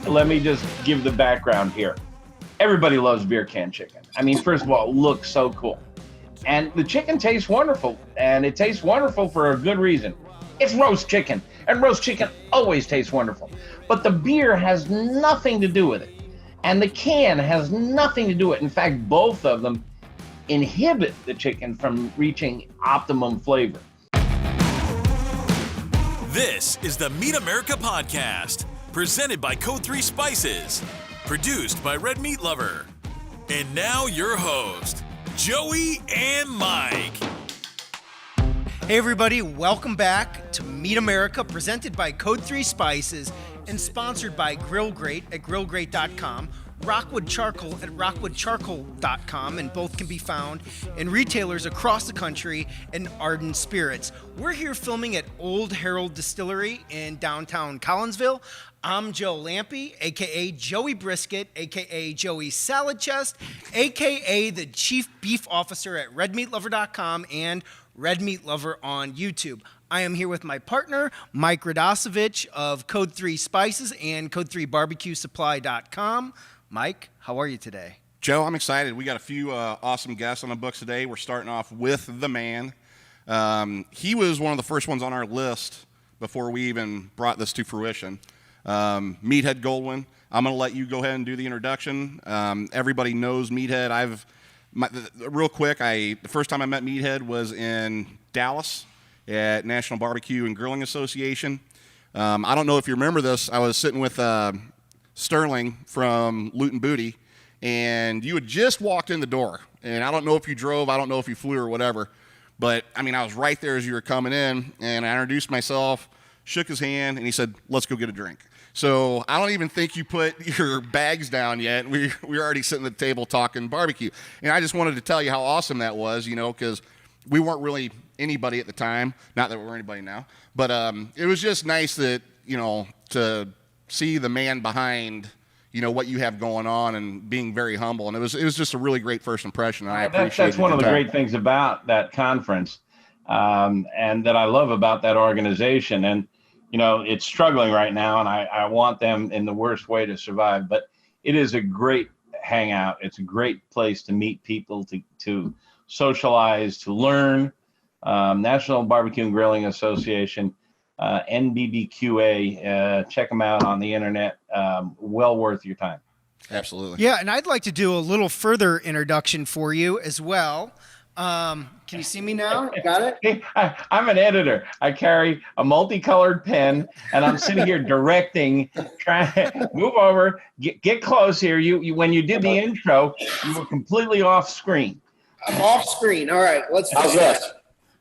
let me just give the background here. Everybody loves beer can chicken. I mean, first of all, it looks so cool. And the chicken tastes wonderful, and it tastes wonderful for a good reason. It's roast chicken, and roast chicken always tastes wonderful. But the beer has nothing to do with it, and the can has nothing to do with it. In fact, both of them inhibit the chicken from reaching optimum flavor. This is the Meat America Podcast, presented by Code 3 Spices, produced by Red Meat Lover. And now your host, Joey and Mike. Hey everybody, welcome back to Meat America, presented by Code 3 Spices and sponsored by Grill Great at grillgreat.com, Rockwood Charcoal at rockwoodcharcoal.com, and both can be found in retailers across the country, and Arden Spirits. We're here filming at Old Herald Distillery in downtown Collinsville. I'm Joe Lampe, a.k.a. Joey Brisket, a.k.a. Joey Salad Chest, a.k.a. the Chief Beef Officer at redmeatlover.com and Red Meat Lover on YouTube. I am here with my partner, Mike Radosevich of Code 3 Spices and Code3BarbecueSupply.com. Mike, how are you today? Joe, I'm excited. We got a few awesome guests on the books today. We're starting off with the man. He was one of the first ones on our list before we even brought this to fruition. Meathead Goldwyn. I'm going to let you go ahead and do the introduction. Everybody knows Meathead. Real quick, the first time I met Meathead was in Dallas at National Barbecue and Grilling Association. I don't know if you remember this. I was sitting with Sterling from Loot and Booty, and you had just walked in the door. And I don't know if you drove, I don't know if you flew or whatever, but I mean, I was right there as you were coming in, and I introduced myself, shook his hand, and he said, "Let's go get a drink." So I don't even think you put your bags down yet. We were already sitting at the table talking barbecue. And I just wanted to tell you how awesome that was, because we weren't really anybody at the time. Not that we're anybody now. But it was just nice that, to see the man behind, what you have going on and being very humble. And it was just a really great first impression. And I appreciate it. That's one of the great things about that conference and that I love about that organization. And it's struggling right now, and I want them in the worst way to survive. But it is a great hangout. It's a great place to meet people, to socialize, to learn. National Barbecue and Grilling Association, NBBQA. Check them out on the internet. Well worth your time. Absolutely. Yeah, and I'd like to do a little further introduction for you as well. Can you see me now? Got it? Hey, I'm an editor. I carry a multicolored pen, and I'm sitting here directing, trying to move over, get close here. You when you did the intro, you were completely off screen. I'm off screen. All right, let's How's that?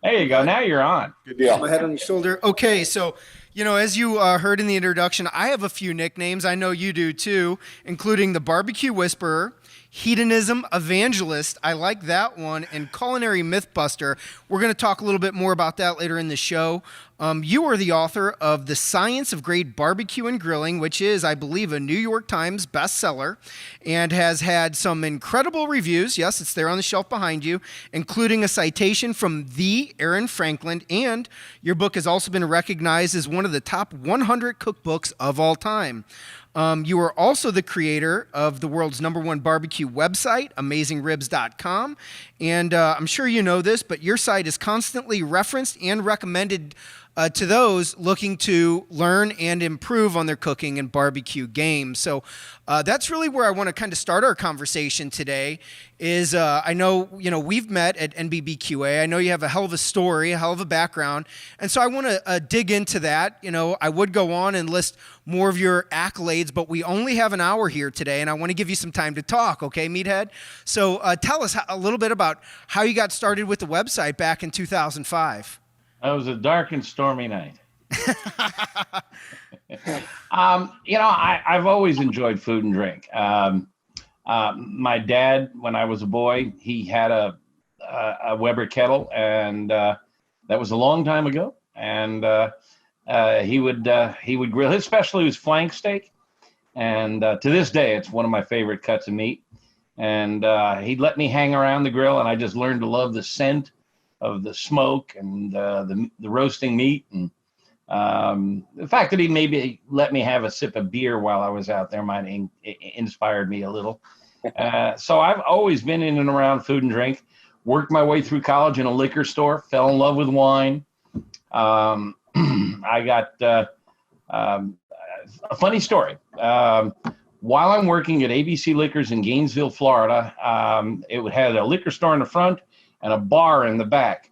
There you go. Now you're on. Good deal. my head on your shoulder. Okay, so, as you heard in the introduction, I have a few nicknames. I know you do too, including the Barbecue Whisperer, Hedonism Evangelist, I like that one, and Culinary Mythbuster. We're going to talk a little bit more about that later in the show. You are the author of The Science of Great Barbecue and Grilling, which is, I believe, a New York Times bestseller and has had some incredible reviews. Yes, it's there on the shelf behind you, including a citation from the Aaron Franklin, and your book has also been recognized as one of the top 100 cookbooks of all time. You are also the creator of the world's #1 barbecue website, AmazingRibs.com. And I'm sure you know this, but your site is constantly referenced and recommended to those looking to learn and improve on their cooking and barbecue game. So that's really where I want to kind of start our conversation today is I know, we've met at NBBQA. I know you have a hell of a story, a hell of a background. And so I want to dig into that. I would go on and list more of your accolades, but we only have an hour here today, and I want to give you some time to talk, okay, Meathead? So tell us a little bit about how you got started with the website back in 2005. It was a dark and stormy night. I've always enjoyed food and drink. My dad, when I was a boy, he had a Weber kettle, and that was a long time ago. And he would grill. His specialty was flank steak, and to this day, it's one of my favorite cuts of meat. And he'd let me hang around the grill, and I just learned to love the scent of the smoke and the roasting meat. And The fact that he maybe let me have a sip of beer while I was out there might have inspired me a little. So I've always been in and around food and drink. Worked my way through college in a liquor store. Fell in love with wine. I got a funny story. While I'm working at ABC Liquors in Gainesville, Florida, it had a liquor store in the front and a bar in the back.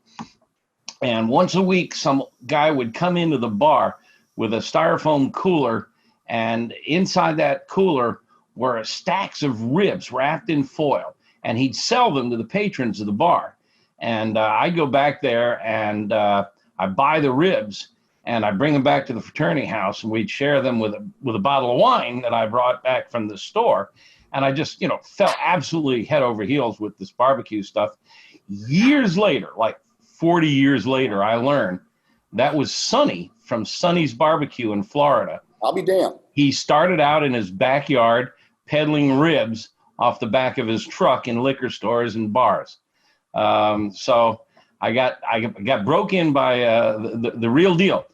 And once a week, some guy would come into the bar with a styrofoam cooler, and inside that cooler were stacks of ribs wrapped in foil, and he'd sell them to the patrons of the bar. And I'd go back there and I buy the ribs, and I bring them back to the fraternity house, and we'd share them with a bottle of wine that I brought back from the store. And I just, fell absolutely head over heels with this barbecue stuff. Years later, like 40 years later, I learned that was Sonny from Sonny's Barbecue in Florida. I'll be damned. He started out in his backyard peddling ribs off the back of his truck in liquor stores and bars. So I got broke in by the real deal.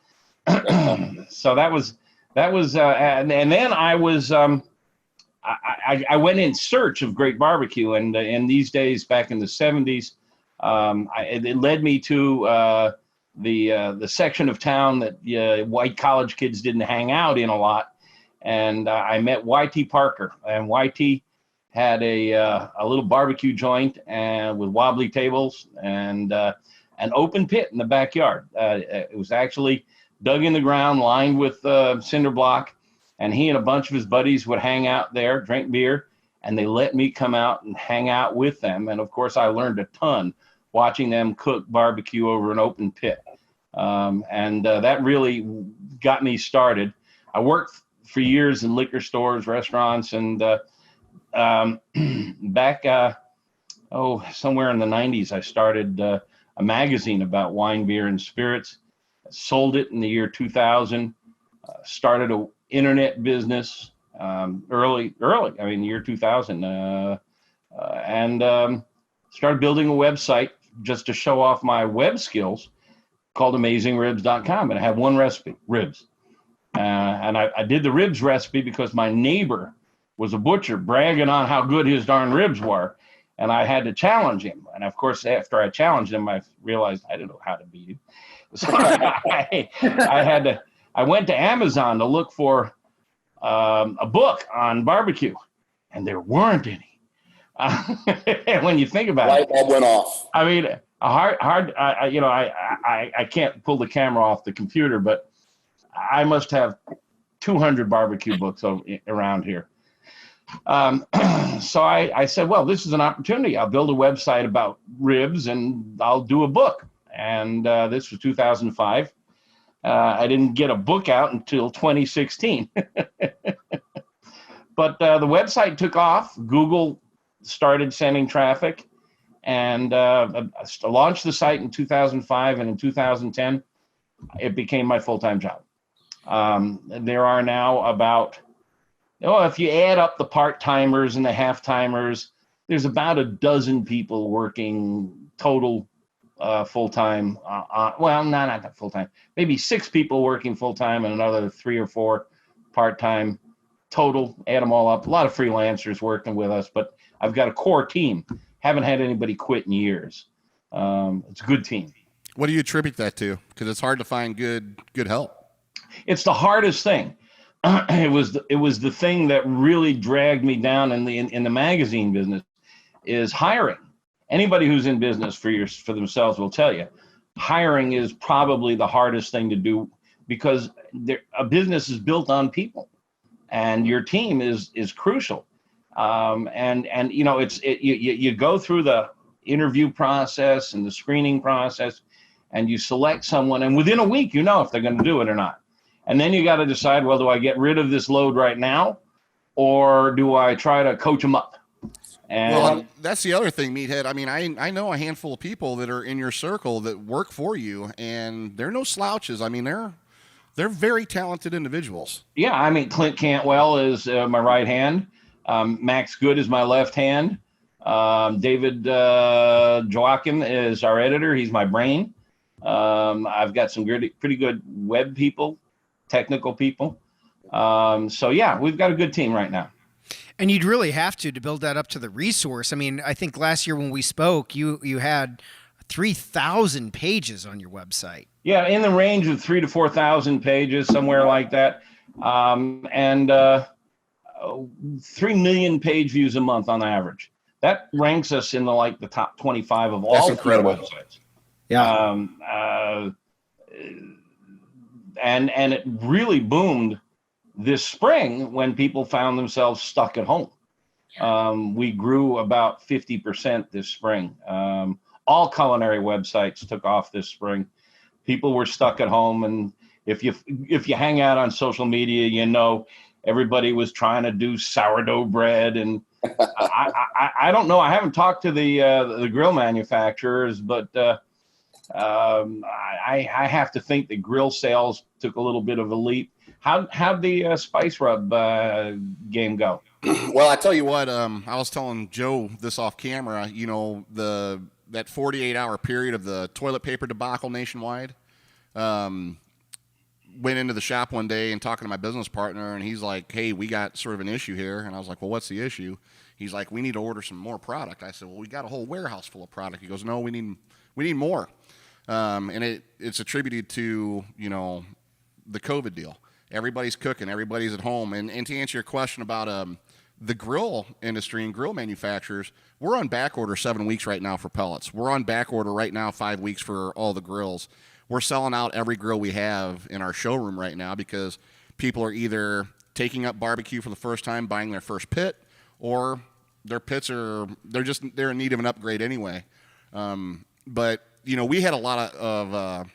So that was and then I was I went in search of great barbecue, and in these days back in the 70s, it led me to the section of town that white college kids didn't hang out in a lot, and I met Y.T. Parker, and Y.T. had a little barbecue joint and with wobbly tables and an open pit in the backyard. It was actually dug in the ground, lined with cinder block, and he and a bunch of his buddies would hang out there, drink beer, and they let me come out and hang out with them. And of course, I learned a ton watching them cook barbecue over an open pit. And that really got me started. I worked for years in liquor stores, restaurants, and back, somewhere in the 90s, I started a magazine about wine, beer, and spirits. Sold it in the year 2000, started an internet business early, year 2000, and started building a website just to show off my web skills called AmazingRibs.com. And I had one recipe, ribs. And I did the ribs recipe because my neighbor was a butcher bragging on how good his darn ribs were. And I had to challenge him. And of course, after I challenged him, I realized I didn't know how to beat him. So I went to Amazon to look for a book on barbecue, and there weren't any. When you think about Light bulb went off. I mean, I can't pull the camera off the computer, but I must have 200 barbecue books around here. So I said, well, this is an opportunity. I'll build a website about ribs and I'll do a book. And this was 2005. I didn't get a book out until 2016. But the website took off. Google started sending traffic, and I launched the site in 2005. And in 2010, it became my full-time job. There are now about, if you add up the part-timers and the half-timers, there's about a dozen people working total full-time. Not full-time. Maybe 6 people working full-time and another 3 or 4 part-time total. Add them all up. A lot of freelancers working with us, but I've got a core team. Haven't had anybody quit in years. It's a good team. What do you attribute that to? Because it's hard to find good help. It's the hardest thing. It was the thing that really dragged me down in the magazine business is hiring. Anybody who's in business for themselves will tell you, hiring is probably the hardest thing to do because a business is built on people, and your team is crucial. You go through the interview process and the screening process, and you select someone, and within a week you know if they're going to do it or not. And then you got to decide, well, do I get rid of this load right now, or do I try to coach them up? And that's the other thing, Meathead. I mean, I know a handful of people that are in your circle that work for you, and they're no slouches. I mean, they're very talented individuals. Yeah, I mean, Clint Cantwell is my right hand. Max Good is my left hand. David Joachim is our editor. He's my brain. I've got some pretty good web people, technical people. So yeah, we've got a good team right now. And you'd really have to build that up to the resource. I mean, I think last year when we spoke, you had 3,000 pages on your website. Yeah, in the range of 3,000 to 4,000 pages, somewhere like that, and 3 million page views a month on average. That ranks us in the top 25 of all incredible websites. Yeah. And it really boomed this spring when people found themselves stuck at home. We grew about 50% this spring. All culinary websites took off this spring. People were stuck at home, and if you hang out on social media, everybody was trying to do sourdough bread, and I don't know. I haven't talked to the grill manufacturers, but I have to think the grill sales took a little bit of a leap. How'd the spice rub game go? Well, I tell you what, I was telling Joe this off camera, that 48-hour period of the toilet paper debacle nationwide. Went into the shop one day and talking to my business partner, and he's like, hey, we got sort of an issue here. And I was like, well, what's the issue? He's like, we need to order some more product. I said, well, we got a whole warehouse full of product. He goes, no, we need more. And it's attributed to, the COVID deal. Everybody's cooking, everybody's at home. And to answer your question about the grill industry and grill manufacturers, we're on back order 7 weeks right now for pellets. We're on back order right now 5 weeks for all the grills. We're selling out every grill we have in our showroom right now because people are either taking up barbecue for the first time, buying their first pit, or their pits they're in need of an upgrade anyway. But we had a lot of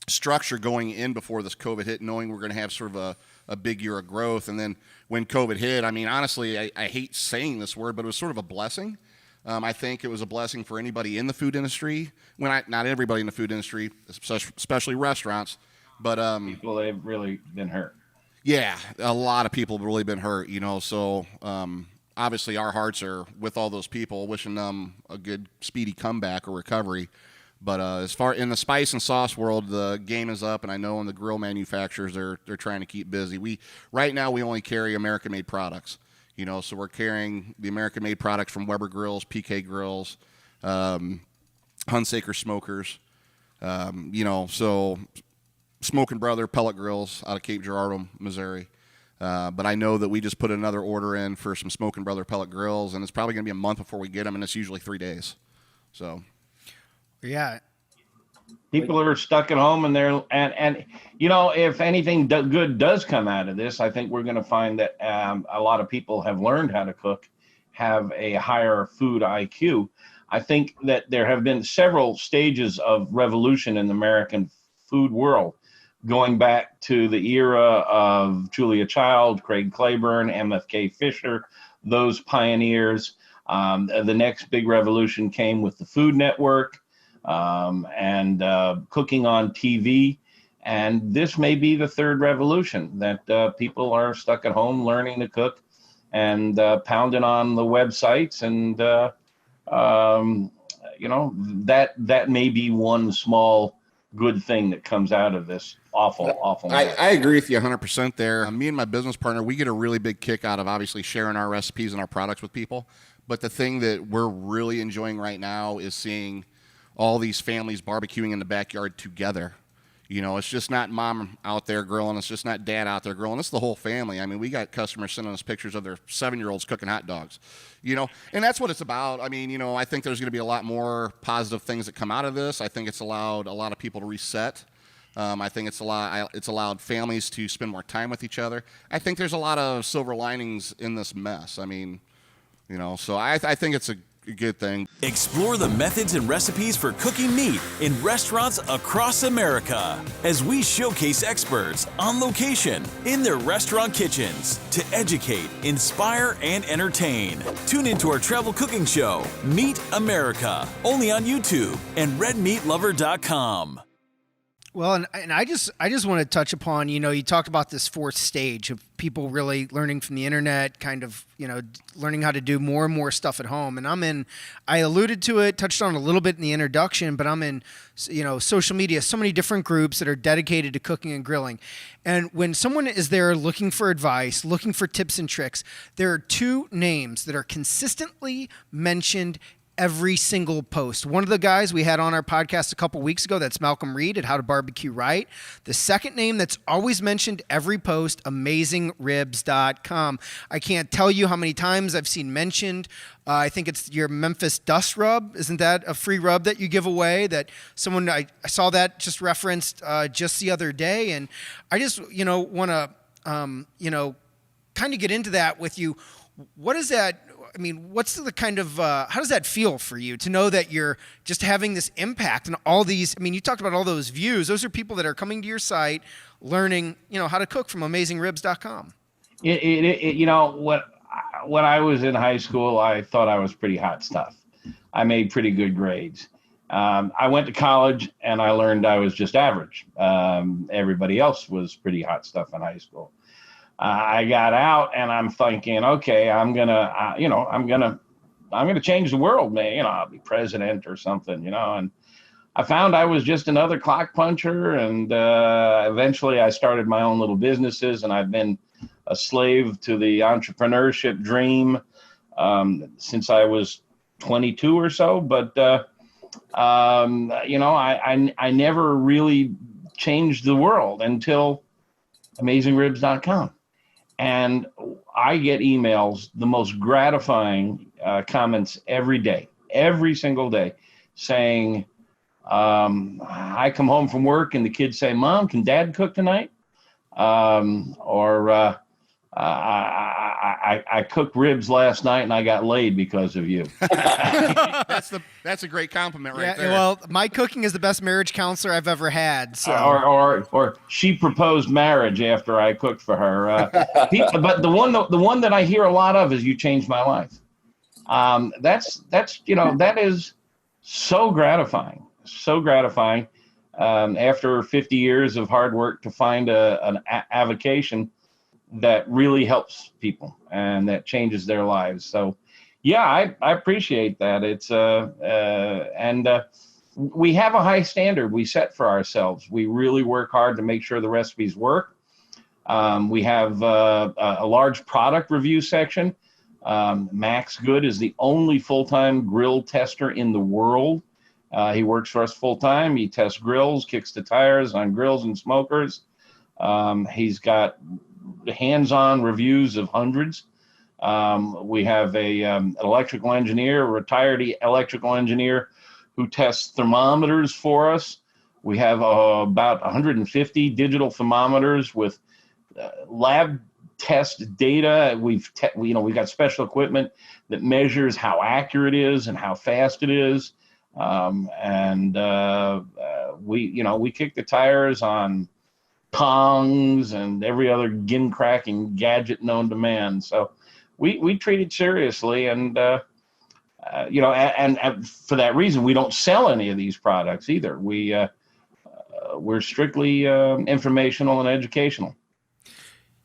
structure going in before this COVID hit, knowing we're going to have sort of a big year of growth. And then when COVID hit, I mean, honestly, I hate saying this word, but it was sort of a blessing. I think it was a blessing for anybody in the food industry. Not everybody in the food industry, especially restaurants, but people, they've really been hurt. Yeah, a lot of people have really been hurt. So obviously our hearts are with all those people, wishing them a good, speedy comeback or recovery. But as far in the spice and sauce world, the game is up, and I know in the grill manufacturers they're trying to keep busy. Right now we only carry American-made products. So we're carrying the American-made products from Weber Grills, PK Grills, Hunsaker Smokers, so Smoking Brother Pellet Grills out of Cape Girardeau, Missouri. But I know that we just put another order in for some Smoking Brother Pellet Grills, and it's probably going to be a month before we get them, and it's usually 3 days. So, yeah. People are stuck at home, and if anything good does come out of this, I think we're going to find that a lot of people have learned how to cook, have a higher food IQ. I think that there have been several stages of revolution in the American food world, going back to the era of Julia Child, Craig Claiborne, MFK Fisher, those pioneers. The next big revolution came with the Food Network. And cooking on TV, and this may be the third revolution, that people are stuck at home learning to cook and pounding on the websites, and that may be one small good thing that comes out of this awful mess. I agree with you 100% there. Me and my business partner, we get a really big kick out of obviously sharing our recipes and our products with people, but the thing that we're really enjoying right now is seeing all these families barbecuing in the backyard together. It's just not mom out there grilling. It's just not dad out there grilling. It's the whole family. I mean, we got customers sending us pictures of their 7-year-olds cooking hot dogs, and that's what it's about. I mean, I think there's going to be a lot more positive things that come out of this. I think it's allowed a lot of people to reset. I think it's allowed families to spend more time with each other. I think there's a lot of silver linings in this mess. I mean, so I think it's a good thing. Explore the methods and recipes for cooking meat in restaurants across America as we showcase experts on location in their restaurant kitchens to educate, inspire, and entertain. Tune into our travel cooking show, Meat America, only on YouTube and redmeatlover.com. Well, and I just want to touch upon, you talked about this fourth stage of people really learning from the internet, kind of, learning how to do more and more stuff at home. And I alluded to it, touched on it a little bit in the introduction, but I'm in, social media, so many different groups that are dedicated to cooking and grilling. And when someone is there looking for advice, looking for tips and tricks, there are two names that are consistently mentioned every single post. One of the guys we had on our podcast a couple weeks ago, that's Malcolm Reed at How to Barbecue Right. The second name that's always mentioned every post, AmazingRibs.com. I can't tell you how many times I've seen mentioned. I think it's your Memphis Dust Rub. Isn't that a free rub that you give away? That someone, I saw that just referenced just the other day. And I just, want to, kind of get into that with you. What is that? I mean, what's the kind of, how does that feel for you to know that you're just having this impact and all these, you talked about all those views. Those are people that are coming to your site, learning, how to cook from AmazingRibs.com. When I was in high school, I thought I was pretty hot stuff. I made pretty good grades. I went to college and I learned I was just average. Everybody else was pretty hot stuff in high school. I got out and I'm thinking, okay, I'm gonna change the world, man. I'll be president or something, and I found I was just another clock puncher. And eventually I started my own little businesses, and I've been a slave to the entrepreneurship dream since I was 22 or so. But, I never really changed the world until AmazingRibs.com. And I get emails, the most gratifying comments every day, every single day, saying, I come home from work and the kids say, Mom, can Dad cook tonight? I cooked ribs last night and I got laid because of you. That's a great compliment right there. Well, my cooking is the best marriage counselor I've ever had. So. Or she proposed marriage after I cooked for her. But the one that I hear a lot of is, you changed my life. That is so gratifying. So gratifying. After 50 years of hard work to find an avocation that really helps people and that changes their lives. So, yeah, I appreciate that. It's we have a high standard we set for ourselves. We really work hard to make sure the recipes work. We have a large product review section. Max Good is the only full-time grill tester in the world. He works for us full-time. He tests grills, kicks the tires on grills and smokers. He's got hands-on reviews of hundreds. We have an electrical engineer, a retired electrical engineer, who tests thermometers for us. We have about 150 digital thermometers with lab test data. We've got special equipment that measures how accurate it is and how fast it is. We kick the tires on tongs and every other gin-cracking gadget known to man. So we treat it seriously, and for that reason, we don't sell any of these products either. We're strictly informational and educational.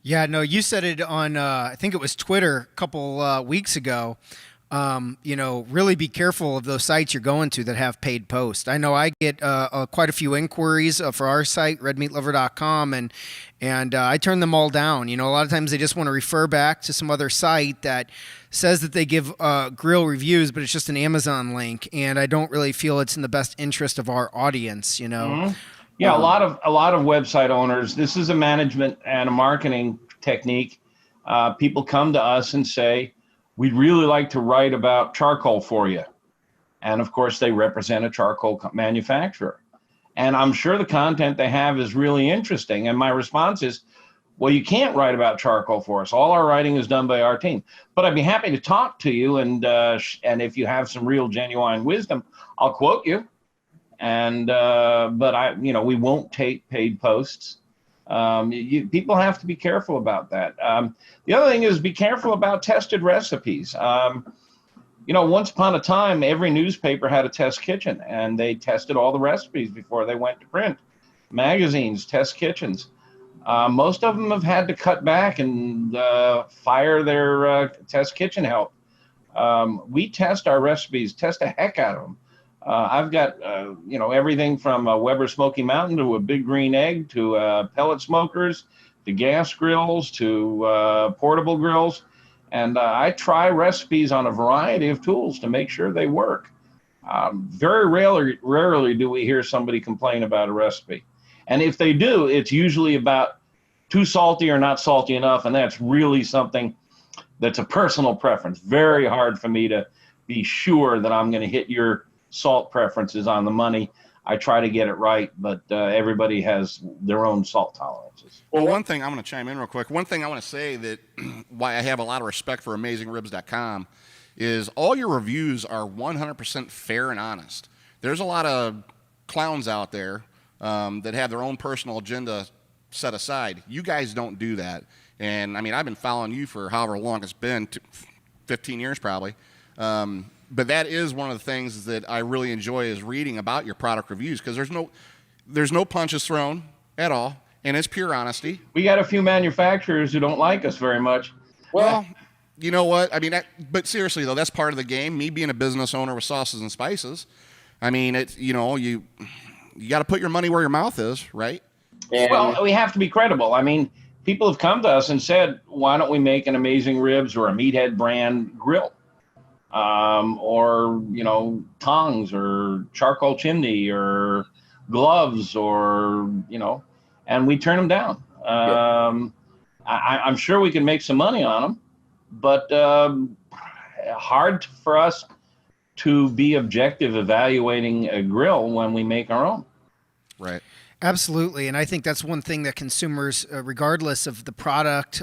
Yeah, no, you said it on, I think it was Twitter a couple weeks ago. Really be careful of those sites you're going to that have paid posts. I know I get quite a few inquiries for our site, redmeatlover.com, and I turn them all down. A lot of times they just want to refer back to some other site that says that they give grill reviews, but it's just an Amazon link, and I don't really feel it's in the best interest of our audience. Mm-hmm. Yeah, a lot of website owners. This is a management and a marketing technique. People come to us and say, we'd really like to write about charcoal for you. And of course, they represent a charcoal manufacturer. And I'm sure the content they have is really interesting. And my response is, well, you can't write about charcoal for us. All our writing is done by our team. But I'd be happy to talk to you. And if you have some real genuine wisdom, I'll quote you. And we won't take paid posts. People have to be careful about that. The other thing is, be careful about tested recipes. Once upon a time, every newspaper had a test kitchen, and they tested all the recipes before they went to print. magazines, test kitchens. Most of them have had to cut back and fire their test kitchen help. We test our recipes, test the heck out of them. I've got, everything from a Weber Smoky Mountain to a Big Green Egg to pellet smokers to gas grills to portable grills. And I try recipes on a variety of tools to make sure they work. Very rarely do we hear somebody complain about a recipe. And if they do, it's usually about too salty or not salty enough. And that's really something that's a personal preference. Very hard for me to be sure that I'm going to hit your salt preferences on the money. I try to get it right, but everybody has their own salt tolerances. Well, one thing I'm going to chime in real quick. One thing I want to say that why I have a lot of respect for AmazingRibs.com is all your reviews are 100% fair and honest. There's a lot of clowns out there that have their own personal agenda set aside. You guys don't do that. And, I mean, I've been following you for however long it's been, 15 years probably. But that is one of the things that I really enjoy is reading about your product reviews because there's no punches thrown at all, and it's pure honesty. We got a few manufacturers who don't like us very much. Well, you know what? I mean, but seriously though, that's part of the game. Me being a business owner with sauces and spices, I mean, it's you got to put your money where your mouth is, right? And Well, we have to be credible. I mean, people have come to us and said, why don't we make an Amazing Ribs or a Meathead brand grill? Or, tongs or charcoal chimney or gloves or, and we turn them down. I'm sure we can make some money on them, but hard for us to be objective evaluating a grill when we make our own. Right. Absolutely, and I think that's one thing that consumers, regardless of the product,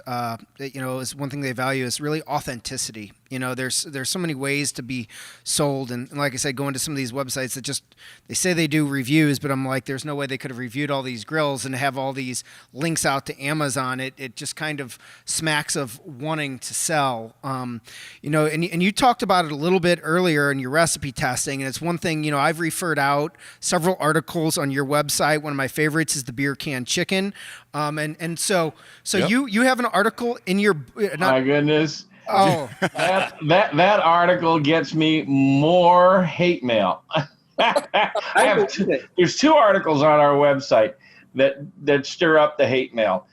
is one thing they value is really authenticity. There's so many ways to be sold, and like I said, going to some of these websites that they say they do reviews, but I'm like, there's no way they could have reviewed all these grills and have all these links out to Amazon. It just kind of smacks of wanting to sell. And you talked about it a little bit earlier in your recipe testing, and it's one thing. I've referred out several articles on your website. One of my favorites is the beer can chicken, so Yep. you have an article in your My goodness. oh That article gets me more hate mail. There's two articles on our website that stir up the hate mail.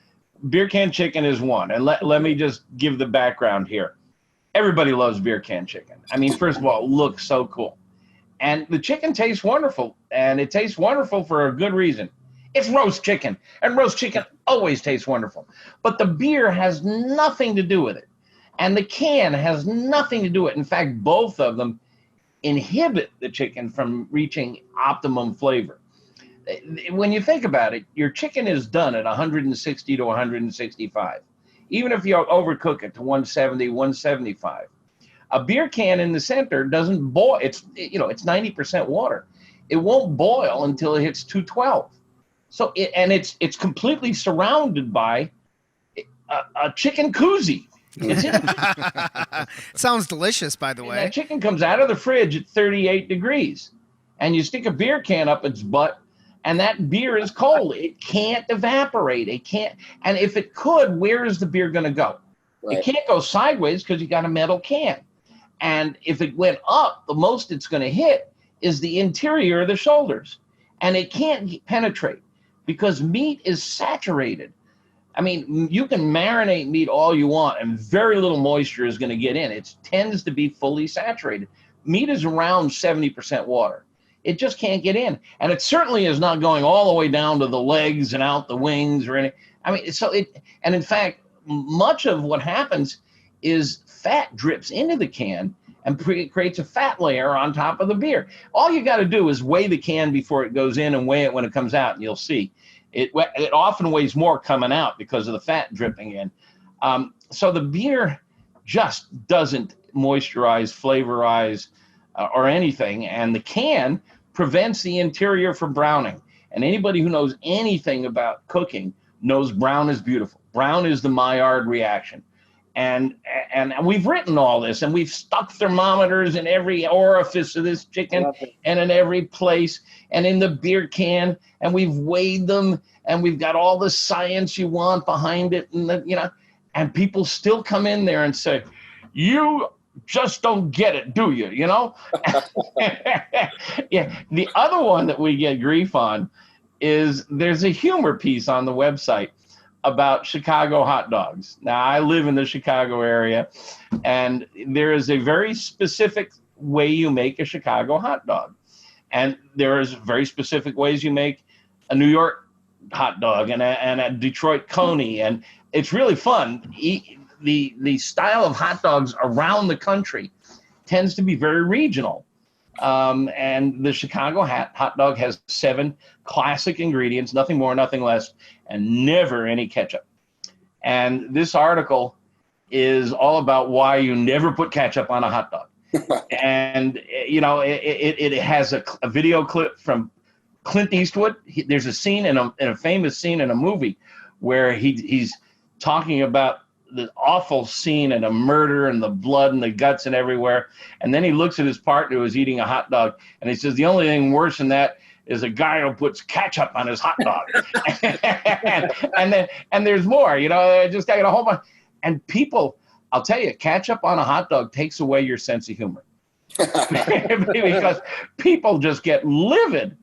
Beer can chicken is one. And let me just give the background here. Everybody loves beer can chicken. I mean, first of all, it looks so cool. And the chicken tastes wonderful. And it tastes wonderful for a good reason. It's roast chicken. And roast chicken always tastes wonderful. But the beer has nothing to do with it. And the can has nothing to do with it. In fact, both of them inhibit the chicken from reaching optimum flavor. When you think about it, your chicken is done at 160 to 165. Even if you overcook it to 170, 175. A beer can in the center doesn't boil. It's 90% water. It won't boil until it hits 212. So it's completely surrounded by a chicken koozie. It's in sounds delicious, by the way. That chicken comes out of the fridge at 38 degrees, and you stick a beer can up its butt, and that beer is cold. It can't evaporate. It can't. And if it could, where is the beer going to go? Right. It can't go sideways because you got a metal can. And if it went up, the most it's going to hit is the interior of the shoulders, and it can't penetrate because meat is saturated. I mean, you can marinate meat all you want, and very little moisture is going to get in. It tends to be fully saturated. Meat is around 70% water. It just can't get in. And it certainly is not going all the way down to the legs and out the wings or anything. I mean, and in fact, much of what happens is fat drips into the can and creates a fat layer on top of the beer. All you got to do is weigh the can before it goes in and weigh it when it comes out, and you'll see. It often weighs more coming out because of the fat dripping in. So the beer just doesn't moisturize, flavorize, or anything. And the can prevents the interior from browning. And anybody who knows anything about cooking knows brown is beautiful. Brown is the Maillard reaction. And we've written all this, and we've stuck thermometers in every orifice of this chicken and in every place and in the beer can, and we've weighed them, and we've got all the science you want behind it, and and people still come in there and say, "You just don't get it, do you?" Yeah. The other one that we get grief on is there's a humor piece on the website about Chicago hot dogs. Now, I live in the Chicago area, and there is a very specific way you make a Chicago hot dog. And there is very specific ways you make a New York hot dog and a Detroit coney. And it's really fun. The style of hot dogs around the country tends to be very regional. And the Chicago hot dog has 7 classic ingredients, nothing more, nothing less, and never any ketchup. And this article is all about why you never put ketchup on a hot dog. And, it has a video clip from Clint Eastwood. There's a scene in a famous scene in a movie where he's talking about the awful scene and a murder and the blood and the guts and everywhere. And then he looks at his partner who is eating a hot dog, and he says, the only thing worse than that is a guy who puts ketchup on his hot dog. and there's more, just got a whole bunch. And people, I'll tell you, ketchup on a hot dog takes away your sense of humor. Because people just get livid.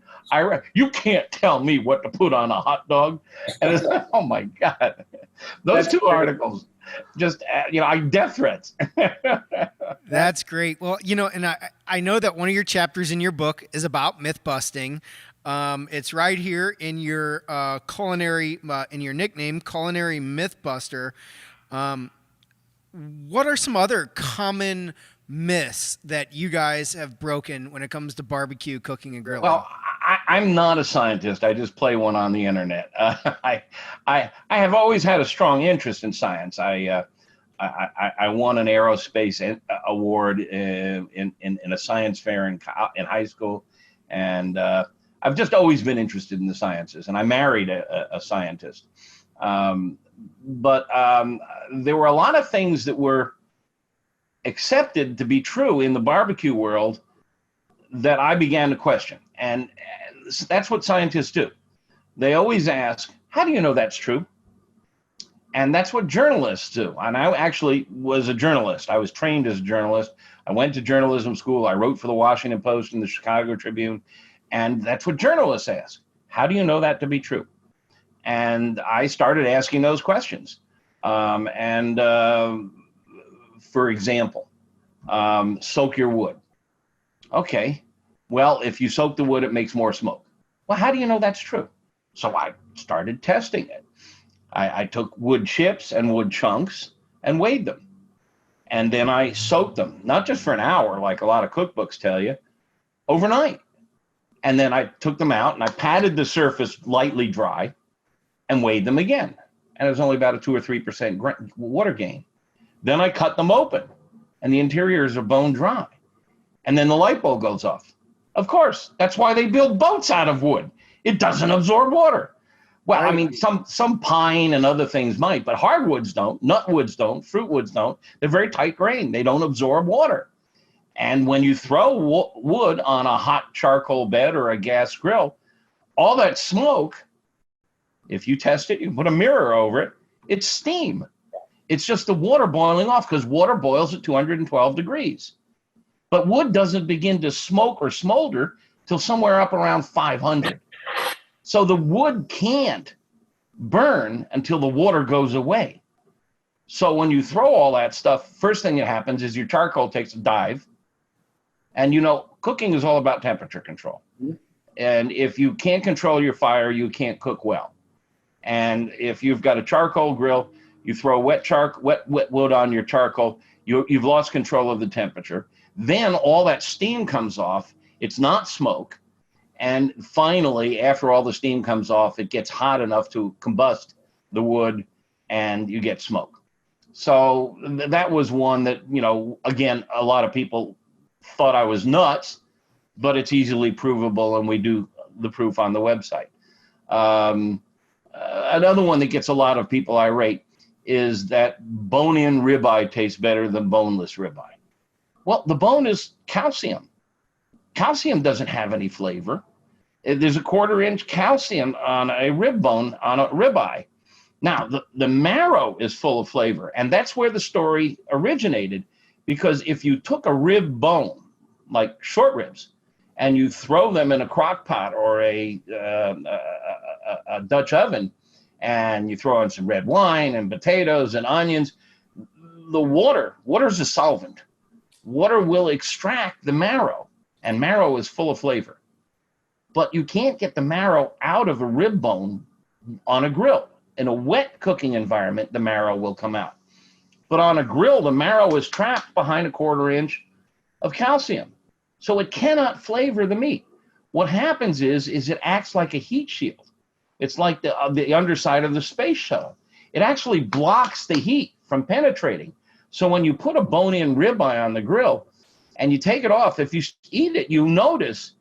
You can't tell me what to put on a hot dog. And it's like, oh my God. Those two articles, just, death threats. That's great. Well, and I know that one of your chapters in your book is about myth busting. It's right here in your culinary, in your nickname, Culinary Mythbuster. What are some other common myths that you guys have broken when it comes to barbecue, cooking, and grilling? Well, I'm not a scientist. I just play one on the internet. I have always had a strong interest in science. I won an aerospace award in a science fair in high school, and I've just always been interested in the sciences. And I married a scientist, but there were a lot of things that were accepted to be true in the barbecue world that I began to question. And that's what scientists do. They always ask, how do you know that's true? And that's what journalists do. And I actually was a journalist. I was trained as a journalist. I went to journalism school. I wrote for the Washington Post and the Chicago Tribune. And that's what journalists ask. How do you know that to be true? And I started asking those questions. For example, soak your wood. Okay. Well, if you soak the wood, it makes more smoke. Well, how do you know that's true? So I started testing it. I took wood chips and wood chunks and weighed them. And then I soaked them, not just for an hour, like a lot of cookbooks tell you, overnight. And then I took them out and I patted the surface lightly dry and weighed them again. And it was only about a 2 or 3% water gain. Then I cut them open and the interiors are bone dry. And then the light bulb goes off. Of course, that's why they build boats out of wood. It doesn't absorb water. Well, I mean, some pine and other things might, but hardwoods don't, nutwoods don't, fruitwoods don't. They're very tight grained. They don't absorb water. And when you throw wood on a hot charcoal bed or a gas grill, all that smoke, if you test it, you put a mirror over it, it's steam. It's just the water boiling off because water boils at 212 degrees. But wood doesn't begin to smoke or smolder till somewhere up around 500. So the wood can't burn until the water goes away. So when you throw all that stuff, first thing that happens is your charcoal takes a dive. And cooking is all about temperature control. And if you can't control your fire, you can't cook well. And if you've got a charcoal grill, you throw wet wood on your charcoal, you've lost control of the temperature. Then all that steam comes off. It's not smoke. And finally, after all the steam comes off, it gets hot enough to combust the wood and you get smoke. So that was one that, again, a lot of people thought I was nuts, but it's easily provable and we do the proof on the website. Another one that gets a lot of people irate is that bone-in ribeye tastes better than boneless ribeye. Well, the bone is calcium. Calcium doesn't have any flavor. There's a 1/4 inch calcium on a rib bone on a ribeye. Now, the marrow is full of flavor, and that's where the story originated, because if you took a rib bone, like short ribs, and you throw them in a crock pot or a Dutch oven, and you throw in some red wine and potatoes and onions, the water's a solvent. Water will extract the marrow, and marrow is full of flavor. But you can't get the marrow out of a rib bone on a grill. In a wet cooking environment, the marrow will come out. But on a grill, the marrow is trapped behind a 1/4 inch of calcium. So it cannot flavor the meat. What happens is it acts like a heat shield. It's like the underside of the space shuttle. It actually blocks the heat from penetrating. So when you put a bone-in ribeye on the grill and you take it off, if you eat it, you notice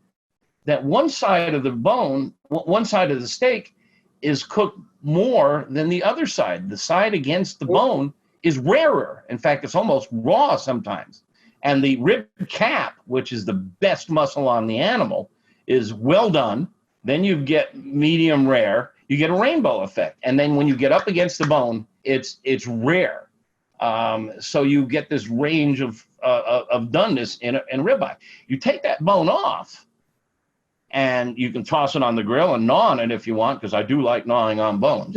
that one side of the bone, one side of the steak is cooked more than the other side. The side against the bone is rarer. In fact, it's almost raw sometimes. And the rib cap, which is the best muscle on the animal, is well done. Then you get medium rare. You get a rainbow effect. And then when you get up against the bone, it's rare. So you get this range of doneness in ribeye. You take that bone off, and you can toss it on the grill and gnaw on it if you want, because I do like gnawing on bones.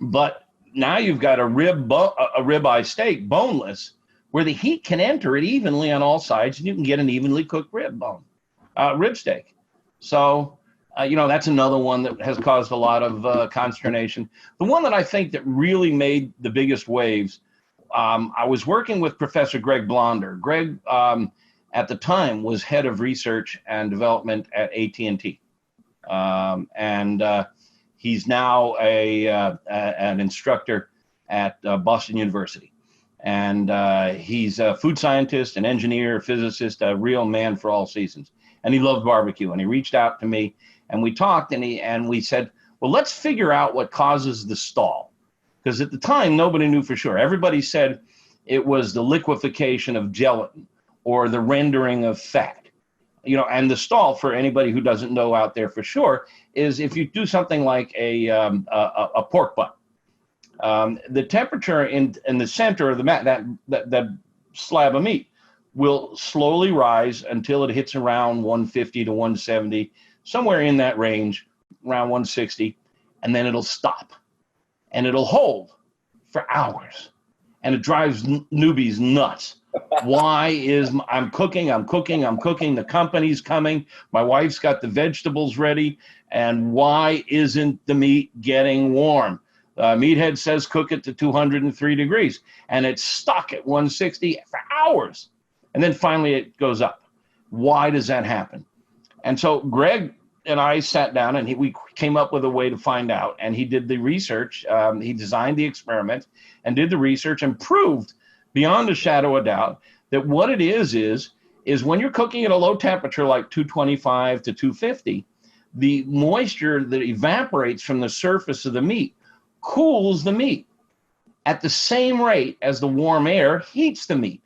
But now you've got a ribeye steak, boneless, where the heat can enter it evenly on all sides, and you can get an evenly cooked rib steak. So, that's another one that has caused a lot of consternation. The one that I think that really made the biggest waves, I was working with Professor Greg Blonder. Greg, at the time, was head of research and development at AT&T. And he's now an instructor at Boston University. And he's a food scientist, an engineer, physicist, a real man for all seasons. And he loved barbecue. And he reached out to me, and we talked, and we said, well, let's figure out what causes the stall. Because at the time, nobody knew for sure. Everybody said it was the liquefaction of gelatin or the rendering of fat. And the stall, for anybody who doesn't know out there for sure, is if you do something like a pork butt. The temperature in the center of the that slab of meat will slowly rise until it hits around 150 to 170, somewhere in that range, around 160, and then it'll stop. And it'll hold for hours. And it drives newbies nuts. Why is I'm cooking, the company's coming, my wife's got the vegetables ready, and why isn't the meat getting warm? Meathead says cook it to 203 degrees, and it's stuck at 160 for hours. And then finally it goes up. Why does that happen? And so Greg and I sat down, and we came up with a way to find out. And he did the research. He designed the experiment and did the research and proved beyond a shadow of doubt that what it is when you're cooking at a low temperature like 225 to 250, the moisture that evaporates from the surface of the meat cools the meat at the same rate as the warm air heats the meat.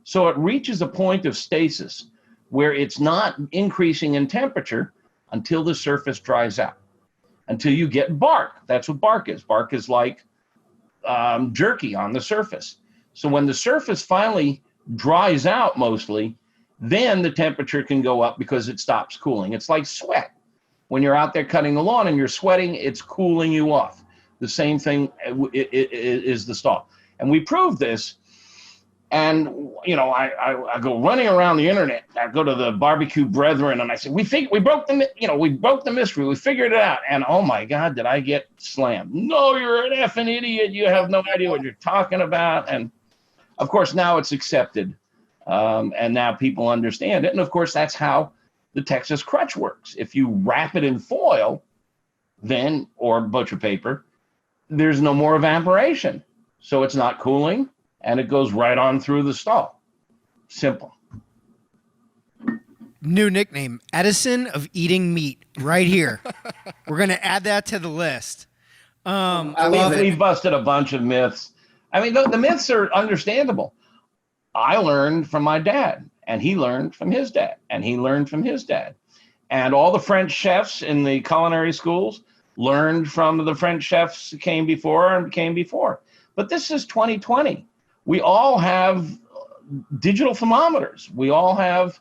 So it reaches a point of stasis where it's not increasing in temperature until the surface dries out, until you get bark. That's what bark is. Bark is like jerky on the surface. So when the surface finally dries out mostly, then the temperature can go up because it stops cooling. It's like sweat. When you're out there cutting the lawn and you're sweating, it's cooling you off. The same thing is the stall. And we proved this. And, I go running around the internet. I go to the Barbecue Brethren, and I say, we broke the mystery. We figured it out. And, oh, my God, did I get slammed. No, you're an effing idiot. You have no idea what you're talking about. And, of course, now it's accepted. And now people understand it. And, of course, that's how the Texas crutch works. If you wrap it in foil, then, or butcher paper, there's no more evaporation. So it's not cooling. And it goes right on through the stall. Simple. New nickname, Edison of eating meat, right here. We're going to add that to the list. I love We've it. busted a bunch of myths. I mean, the myths are understandable. I learned from my dad, and he learned from his dad, and he learned from his dad. And all the French chefs in the culinary schools learned from the French chefs who came before and came before. But this is 2020. We all have digital thermometers. We all have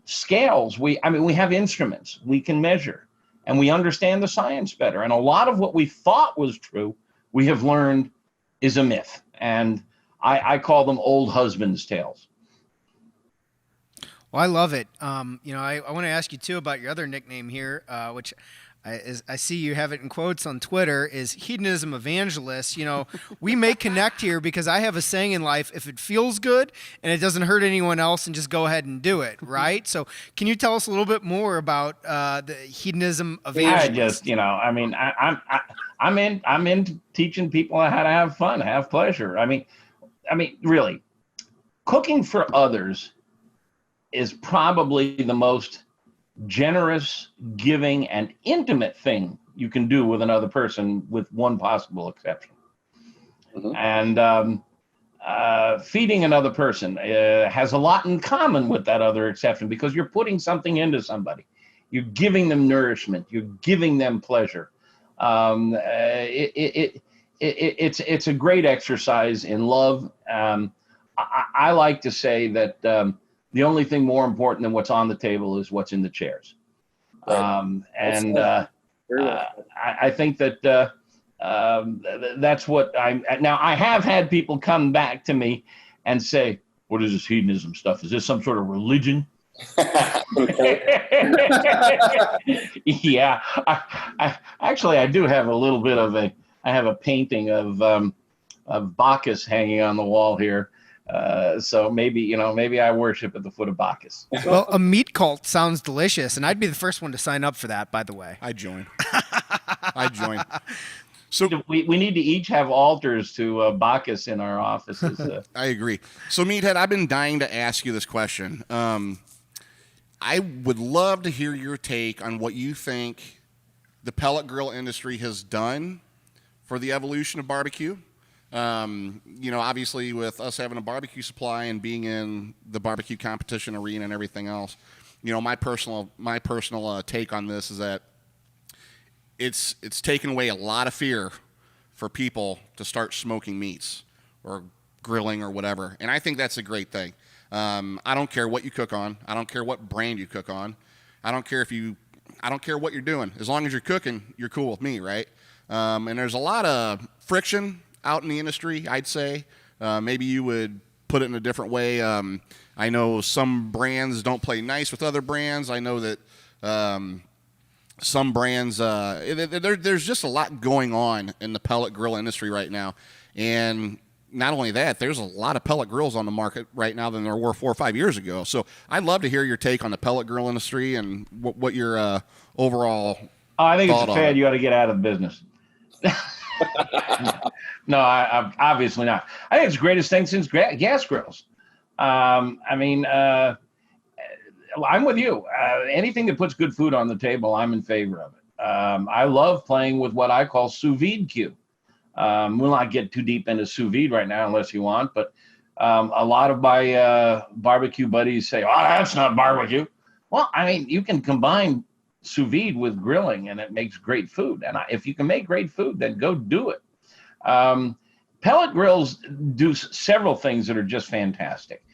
scales. We have instruments. We can measure, and we understand the science better. And a lot of what we thought was true, we have learned is a myth. And I call them old husband's tales. Well, I love it. I want to ask you too about your other nickname here, which I see you have it in quotes on Twitter, is hedonism evangelist. We may connect here because I have a saying in life: if it feels good and it doesn't hurt anyone else, and just go ahead and do it, right? So, can you tell us a little bit more about the hedonism evangelist? I'm in teaching people how to have fun, have pleasure. I mean, really, cooking for others is probably the most generous, giving, and intimate thing you can do with another person, with one possible exception. Mm-hmm. And feeding another person has a lot in common with that other exception, because you're putting something into somebody. You're giving them nourishment. You're giving them pleasure. It's a great exercise in love. I like to say that the only thing more important than what's on the table is what's in the chairs. Right. I think that that's what now I have had people come back to me and say, what is this hedonism stuff? Is this some sort of religion? Yeah, I do have a little bit of I have a painting of Bacchus hanging on the wall here. So maybe I worship at the foot of Bacchus. Well, a meat cult sounds delicious, and I'd be the first one to sign up for that, by the way. I join. So we need to each have altars to Bacchus in our offices. I agree. So Meathead, I've been dying to ask you this question. I would love to hear your take on what you think the pellet grill industry has done for the evolution of barbecue. Obviously with us having a barbecue supply and being in the barbecue competition arena and everything else, my personal take on this is that it's taken away a lot of fear for people to start smoking meats or grilling or whatever. And I think that's a great thing. I don't care what you cook on. I don't care what brand you cook on. I don't care what you're doing. As long as you're cooking, you're cool with me, right? And there's a lot of friction out in the industry, I'd say. Maybe you would put it in a different way. I know some brands don't play nice with other brands. I know that some brands, there's just a lot going on in the pellet grill industry right now. And not only that, there's a lot of pellet grills on the market right now than there were 4 or 5 years ago. So I'd love to hear your take on the pellet grill industry and what your overall I think it's a fad. You got to get out of the business. No, I obviously not. I think it's the greatest thing since gas grills. I'm with you. Anything that puts good food on the table, I'm in favor of it. I love playing with what I call sous vide cube. We'll not get too deep into sous vide right now unless you want, but a lot of my barbecue buddies say, oh, that's not barbecue. Well, you can combine sous vide with grilling and it makes great food. And if you can make great food, then go do it. Pellet grills do several things that are just fantastic.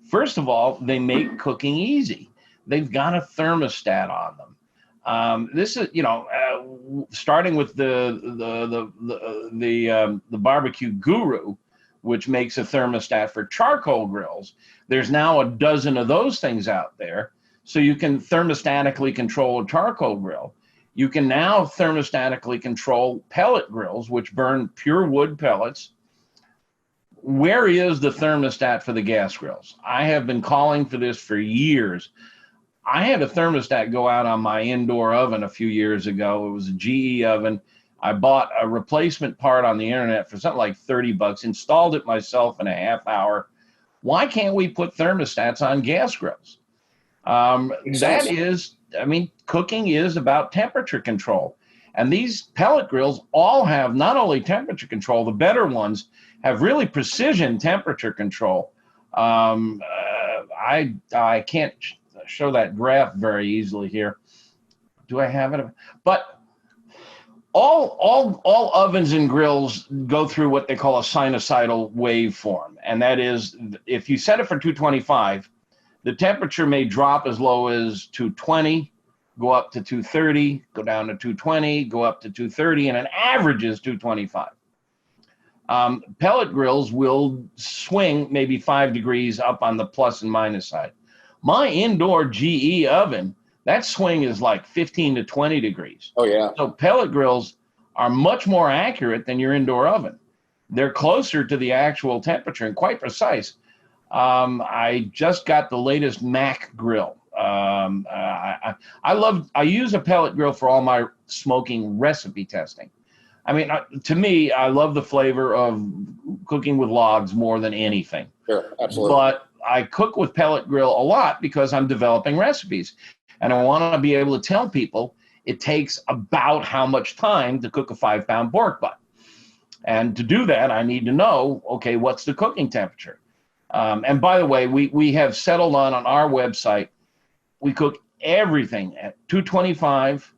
First of all, they make cooking easy. They've got a thermostat on them. This is, starting with the barbecue guru, which makes a thermostat for charcoal grills. There's now a dozen of those things out there. So you can thermostatically control a charcoal grill. You can now thermostatically control pellet grills, which burn pure wood pellets. Where is the thermostat for the gas grills? I have been calling for this for years. I had a thermostat go out on my indoor oven a few years ago. It was a GE oven. I bought a replacement part on the internet for something like $30, installed it myself in a half hour. Why can't we put thermostats on gas grills? That is, cooking is about temperature control. And these pellet grills all have not only temperature control, the better ones have really precision temperature control. I can't show that graph very easily here. Do I have it? But all ovens and grills go through what they call a sinusoidal waveform. And that is, if you set it for 225, the temperature may drop as low as 220, go up to 230, go down to 220, go up to 230, and an average is 225. Pellet grills will swing maybe 5 degrees up on the plus and minus side. My indoor GE oven, that swing is like 15 to 20 degrees. Oh, yeah. So pellet grills are much more accurate than your indoor oven. They're closer to the actual temperature and quite precise. I just got the latest Mac grill. I use a pellet grill for all my smoking recipe testing. I mean, to me, I love the flavor of cooking with logs more than anything. Sure, absolutely. But I cook with pellet grill a lot because I'm developing recipes. And I want to be able to tell people it takes about how much time to cook a 5-pound pork butt. And to do that, I need to know, okay, what's the cooking temperature? And by the way, we have settled on our website, we cook everything at 225.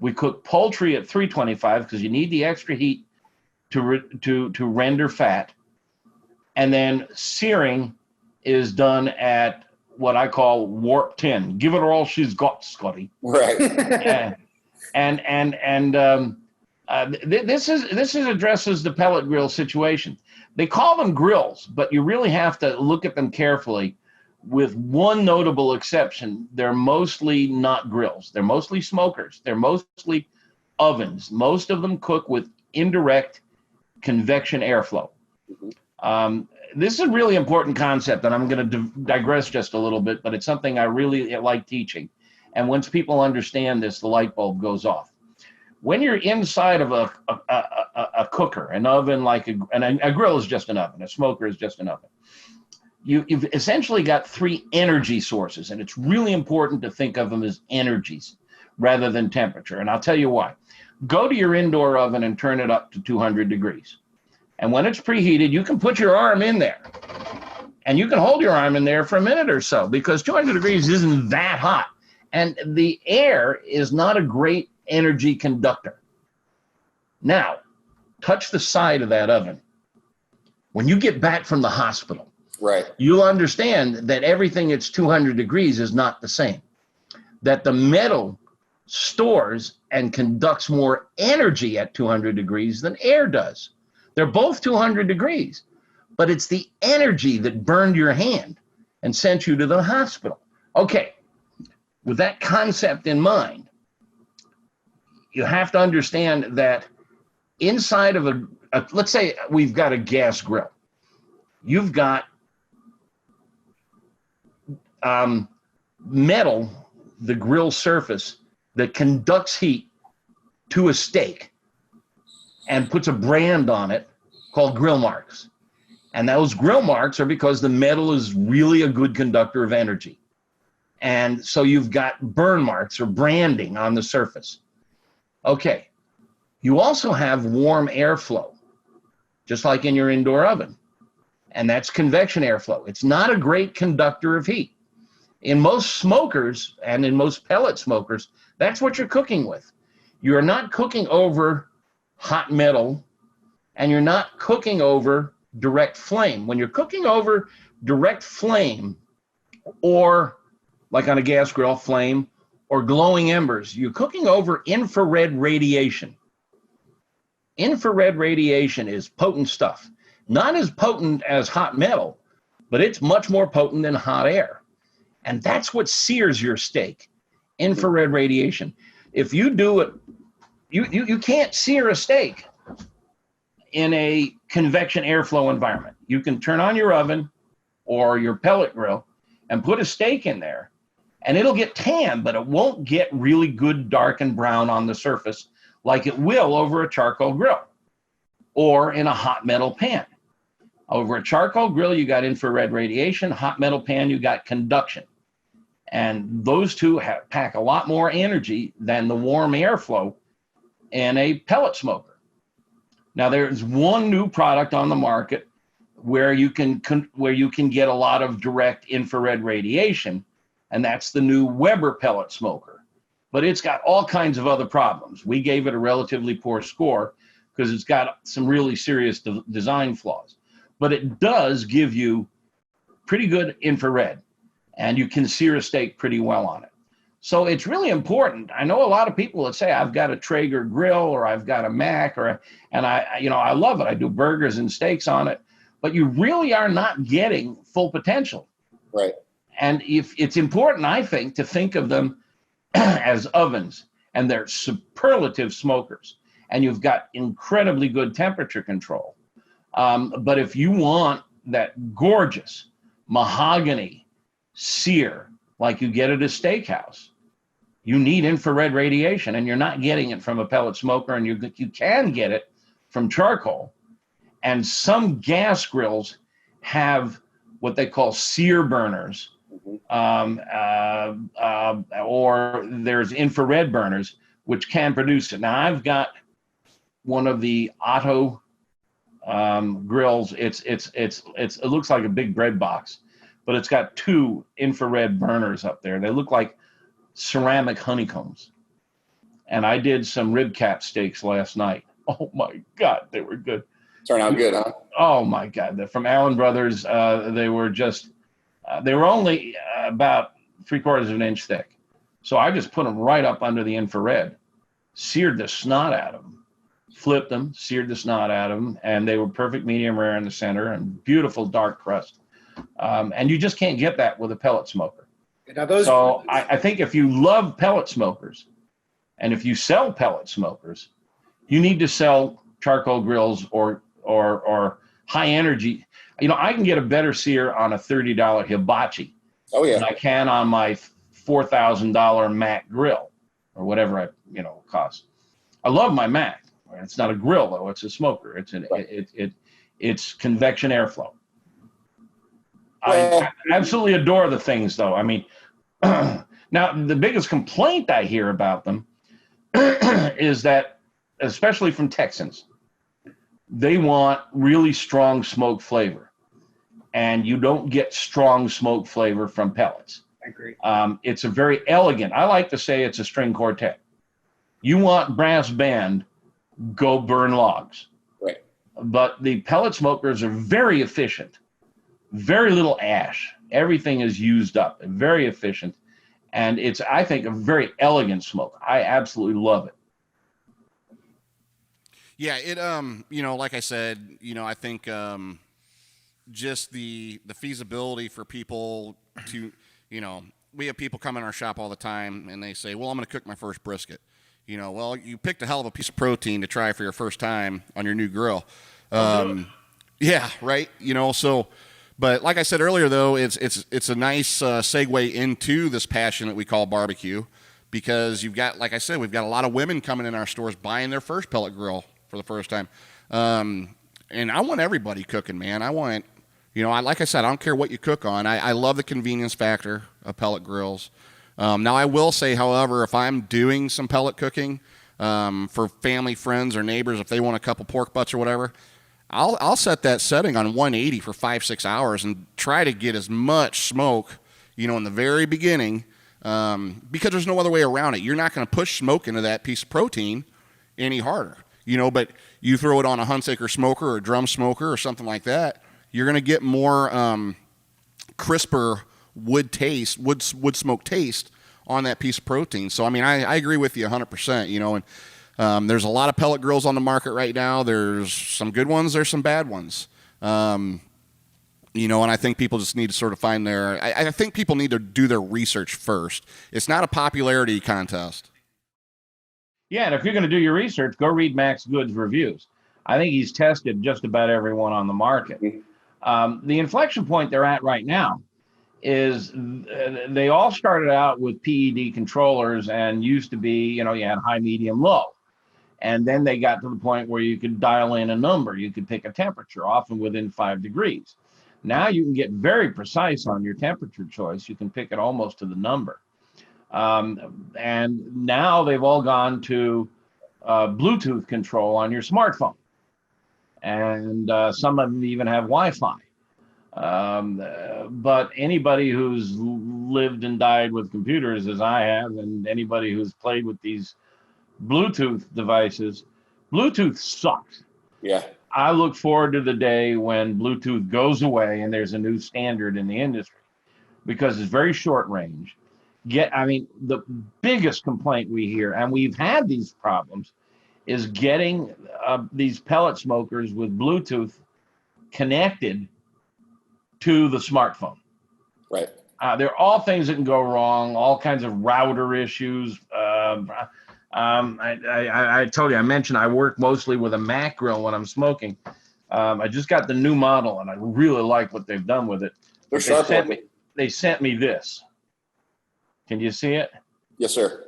We cook poultry at 325 because you need the extra heat to render fat. And then searing is done at what I call warp 10. Give it all she's got, Scotty. Right. This addresses the pellet grill situation. They call them grills, but you really have to look at them carefully. With one notable exception, they're mostly not grills. They're mostly smokers. They're mostly ovens. Most of them cook with indirect convection airflow. This is a really important concept, and I'm going to digress just a little bit, but it's something I really like teaching. And once people understand this, the light bulb goes off. When you're inside of a cooker, an oven, a grill is just an oven, a smoker is just an oven. You've essentially got 3 energy sources, and it's really important to think of them as energies rather than temperature. And I'll tell you why. Go to your indoor oven and turn it up to 200 degrees. And when it's preheated, you can put your arm in there. And you can hold your arm in there for a minute or so because 200 degrees isn't that hot. And the air is not a great energy conductor. Now, touch the side of that oven. When you get back from the hospital, right, you'll understand that everything that's 200 degrees is not the same. That the metal stores and conducts more energy at 200 degrees than air does. They're both 200 degrees, but it's the energy that burned your hand and sent you to the hospital. Okay, with that concept in mind, you have to understand that inside of let's say we've got a gas grill. You've got metal, the grill surface, that conducts heat to a steak and puts a brand on it called grill marks. And those grill marks are because the metal is really a good conductor of energy. And so you've got burn marks or branding on the surface. Okay, you also have warm airflow, just like in your indoor oven. And that's convection airflow. It's not a great conductor of heat. In most smokers and in most pellet smokers, that's what you're cooking with. You're not cooking over hot metal, and you're not cooking over direct flame. When you're cooking over direct flame, or like on a gas grill, flame, or glowing embers, you're cooking over infrared radiation. Infrared radiation is potent stuff. Not as potent as hot metal, but it's much more potent than hot air. And that's what sears your steak, infrared radiation. If you do it, you can't sear a steak in a convection airflow environment. You can turn on your oven or your pellet grill and put a steak in there, and it'll get tan, but it won't get really good dark and brown on the surface like it will over a charcoal grill or in a hot metal pan. Over a charcoal grill, you got infrared radiation. Hot metal pan, you got conduction. And those two pack a lot more energy than the warm airflow in a pellet smoker. Now, there's one new product on the market where you can get a lot of direct infrared radiation, and that's the new Weber pellet smoker. But it's got all kinds of other problems. We gave it a relatively poor score because it's got some really serious design flaws. But it does give you pretty good infrared, and you can sear a steak pretty well on it. So it's really important. I know a lot of people that say, I've got a Traeger grill or I've got a Mac, and I love it. I do burgers and steaks on it, but you really are not getting full potential. Right. And if it's important, I think, to think of them as ovens, and they're superlative smokers, and you've got incredibly good temperature control. But if you want that gorgeous mahogany sear like you get at a steakhouse, you need infrared radiation, and you're not getting it from a pellet smoker, and you can get it from charcoal. And some gas grills have what they call sear burners, or there's infrared burners, which can produce it. Now, I've got one of the Otto grills. It looks like a big bread box, but it's got two infrared burners up there. They look like ceramic honeycombs. And I did some rib cap steaks last night. Oh my God, they were good. Turn out good, huh? Oh my God, they're from Allen Brothers. They were only about 3/4 of an inch thick. So I just put them right up under the infrared, seared the snot out of them, flipped them, seared the snot out of them, and they were perfect medium rare in the center and beautiful dark crust. And you just can't get that with a pellet smoker. Now I think if you love pellet smokers, and if you sell pellet smokers, you need to sell charcoal grills or high energy. I can get a better sear on a $30 hibachi than I can on my $4,000 Mac grill or whatever it costs. I love my Mac. It's not a grill though; it's a smoker. It's convection airflow. I absolutely adore the things, though. I mean, now the biggest complaint I hear about them is that, especially from Texans, they want really strong smoke flavor, and you don't get strong smoke flavor from pellets. I agree. It's a very elegant. I like to say it's a string quartet. You want brass band, go burn logs. Right. But the pellet smokers are very efficient. Very little ash. Everything is used up. Very efficient. And it's, I think, a very elegant smoke. I absolutely love it. Yeah, it like I said, I think just the feasibility for people to, we have people come in our shop all the time and they say, well, I'm going to cook my first brisket. Well, you picked a hell of a piece of protein to try for your first time on your new grill. Yeah, right. But like I said earlier, though, it's a nice segue into this passion that we call barbecue, because you've got, like I said, we've got a lot of women coming in our stores buying their first pellet grill for the first time. And I want everybody cooking, man. I want, like I said, I don't care what you cook on. I love the convenience factor of pellet grills. Now, I will say, however, if I'm doing some pellet cooking for family, friends, or neighbors, if they want a couple pork butts or whatever, I'll set that setting on 180 for 5-6 hours and try to get as much smoke, in the very beginning, because there's no other way around it. You're not going to push smoke into that piece of protein any harder, but you throw it on a Hunsaker smoker or a drum smoker or something like that, you're going to get more crisper wood smoke taste on that piece of protein. So, I agree with you 100%, and there's a lot of pellet grills on the market right now. There's some good ones, there's some bad ones. And I think people just need to sort of find I think people need to do their research first. It's not a popularity contest. Yeah, and if you're going to do your research, go read Max Good's reviews. I think he's tested just about everyone on the market. The inflection point they're at right now is they all started out with PED controllers and used to be, you had high, medium, low. And then they got to the point where you could dial in a number. You could pick a temperature, often within 5 degrees. Now you can get very precise on your temperature choice. You can pick it almost to the number. And now they've all gone to Bluetooth control on your smartphone. And some of them even have Wi-Fi. But anybody who's lived and died with computers, as I have, and anybody who's played with these Bluetooth devices, Bluetooth sucks. Yeah. I look forward to the day when Bluetooth goes away and there's a new standard in the industry, because it's very short range. The biggest complaint we hear, and we've had these problems, is getting these pellet smokers with Bluetooth connected to the smartphone. Right. There are all things that can go wrong, all kinds of router issues. I told you, I mentioned I work mostly with a Mac grill when I'm smoking. I just got the new model, and I really like what they've done with it. They're sharp looking. They sent me this. Can you see it? Yes, sir.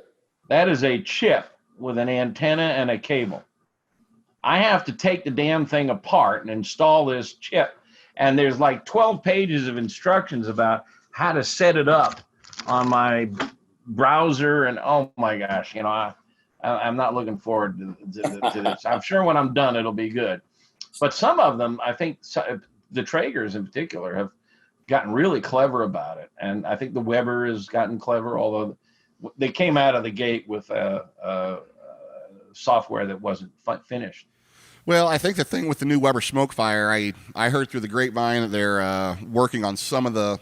That is a chip with an antenna and a cable. I have to take the damn thing apart and install this chip. And there's like 12 pages of instructions about how to set it up on my browser. And oh my gosh, I'm not looking forward to this. I'm sure when I'm done, it'll be good. But some of them, I think the Traegers in particular have gotten really clever about it. And I think the Weber has gotten clever, although they came out of the gate with software that wasn't finished. Well, I think the thing with the new Weber Smokefire, I heard through the grapevine that they're working on some of the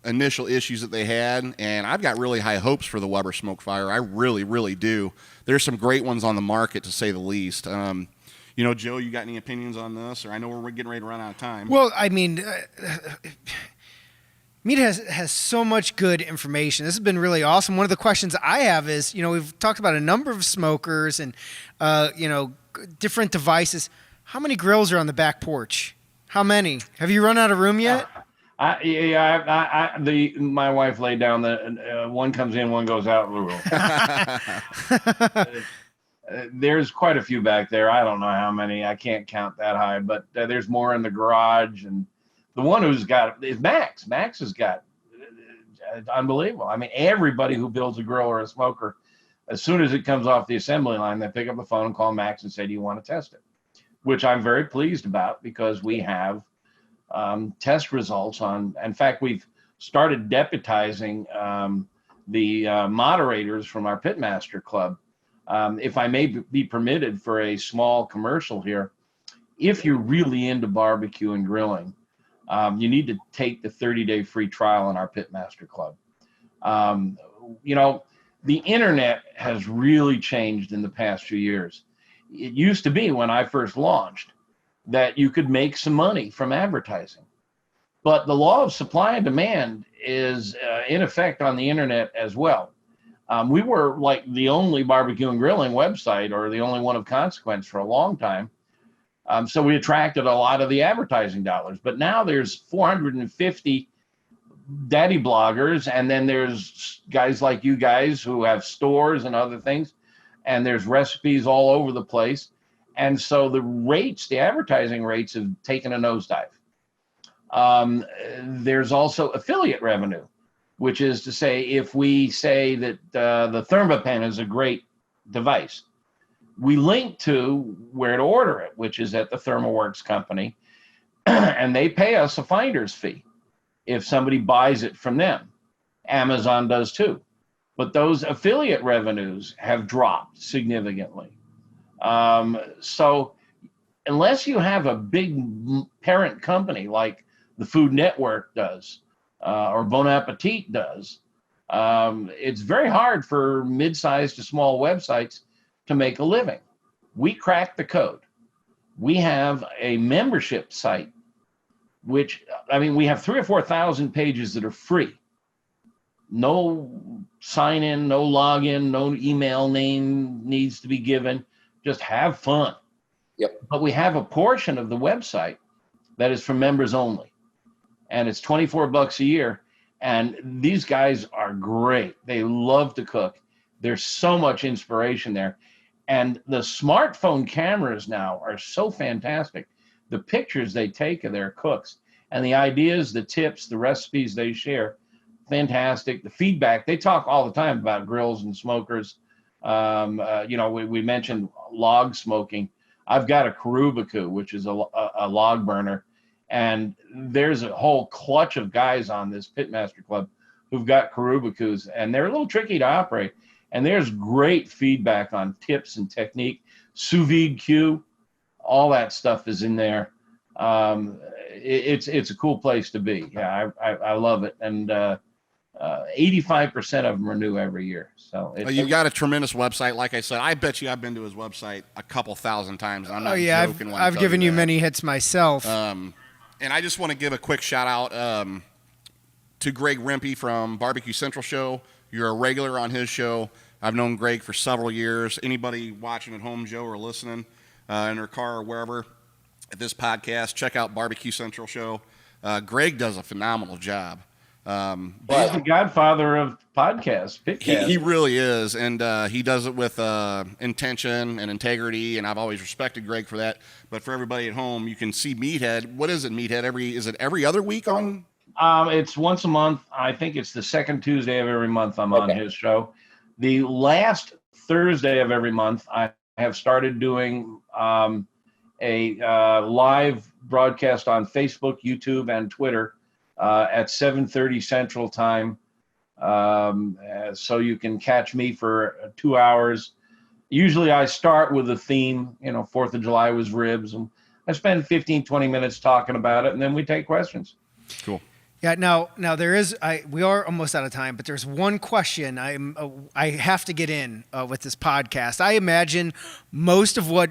initial issues that they had, and I've got really high hopes for the Weber Smokefire. I really, really do. There's some great ones on the market, to say the least. Joe, you got any opinions on this? Or I know we're getting ready to run out of time. Well, I mean, Meat has so much good information. This has been really awesome. One of the questions I have is, we've talked about a number of smokers and, different devices. How many grills are on the back porch? How many? Have you run out of room yet? My wife laid down the one comes in, one goes out rule. There's quite a few back there. I don't know how many. I can't count that high, but there's more in the garage. And the one who's got is Max. Max has got unbelievable. I mean, everybody who builds a grill or a smoker, as soon as it comes off the assembly line, they pick up the phone and call Max and say, "Do you want to test it?" Which I'm very pleased about, because we have test results on. In fact, we've started deputizing the moderators from our Pitmaster Club. If I may be permitted for a small commercial here, if you're really into barbecue and grilling, you need to take the 30-day free trial in our Pitmaster Club. The internet has really changed in the past few years. It used to be, when I first launched, that you could make some money from advertising. But the law of supply and demand is in effect on the internet as well. We were like the only barbecue and grilling website, or the only one of consequence, for a long time. So we attracted a lot of the advertising dollars. But now there's 450 daddy bloggers, and then there's guys like you guys who have stores and other things, and there's recipes all over the place. And so the advertising rates have taken a nosedive. There's also affiliate revenue, which is to say, if we say that the ThermaPen is a great device, we link to where to order it, which is at the ThermaWorks company, and they pay us a finder's fee if somebody buys it from them. Amazon does too. But those affiliate revenues have dropped significantly. So unless you have a big parent company like the Food Network does, or Bon Appetit does, it's very hard for mid-sized to small websites to make a living. We cracked the code. We have a membership site, which, we have 3,000 or 4,000 pages that are free. No sign in, no login, no email name needs to be given. Just have fun. Yep. But we have a portion of the website that is for members only. And it's $24 a year. And these guys are great. They love to cook. There's so much inspiration there. And the smartphone cameras now are so fantastic. The pictures they take of their cooks, and the ideas, the tips, the recipes they share, fantastic. The feedback, they talk all the time about grills and smokers. We mentioned log smoking. I've got a Karubaku, which is a log burner, and there's a whole clutch of guys on this Pitmaster Club who've got Karubakus, and they're a little tricky to operate. And there's great feedback on tips and technique. Sous vide Q, all that stuff is in there. It's a cool place to be. Yeah, I love it. And 85% of them renew every year. So you've got a tremendous website. Like I said, I bet you I've been to his website a couple thousand times. And I'm not joking. I've given you many hits myself. And I just want to give a quick shout out to Greg Rempe from Barbecue Central Show. You're a regular on his show. I've known Greg for several years. Anybody watching at home, Joe, or listening in their car or wherever at this podcast, check out Barbecue Central Show. Greg does a phenomenal job. He's the godfather of podcasts. He really is, and he does it with intention and integrity, and I've always respected Greg for that. But for everybody at home, you can see Meathead. What is it, Meathead? Is it every other week on? It's once a month. I think it's the second Tuesday of every month I'm on his show. The last Thursday of every month, I have started doing a live broadcast on Facebook, YouTube, and Twitter at 7:30 Central Time. So you can catch me for 2 hours. Usually I start with a theme. 4th of July was ribs. And I spend 15, 20 minutes talking about it, and then we take questions. Cool. Yeah. Now there is. We are almost out of time, but there's one question I have to get in with this podcast. I imagine most of what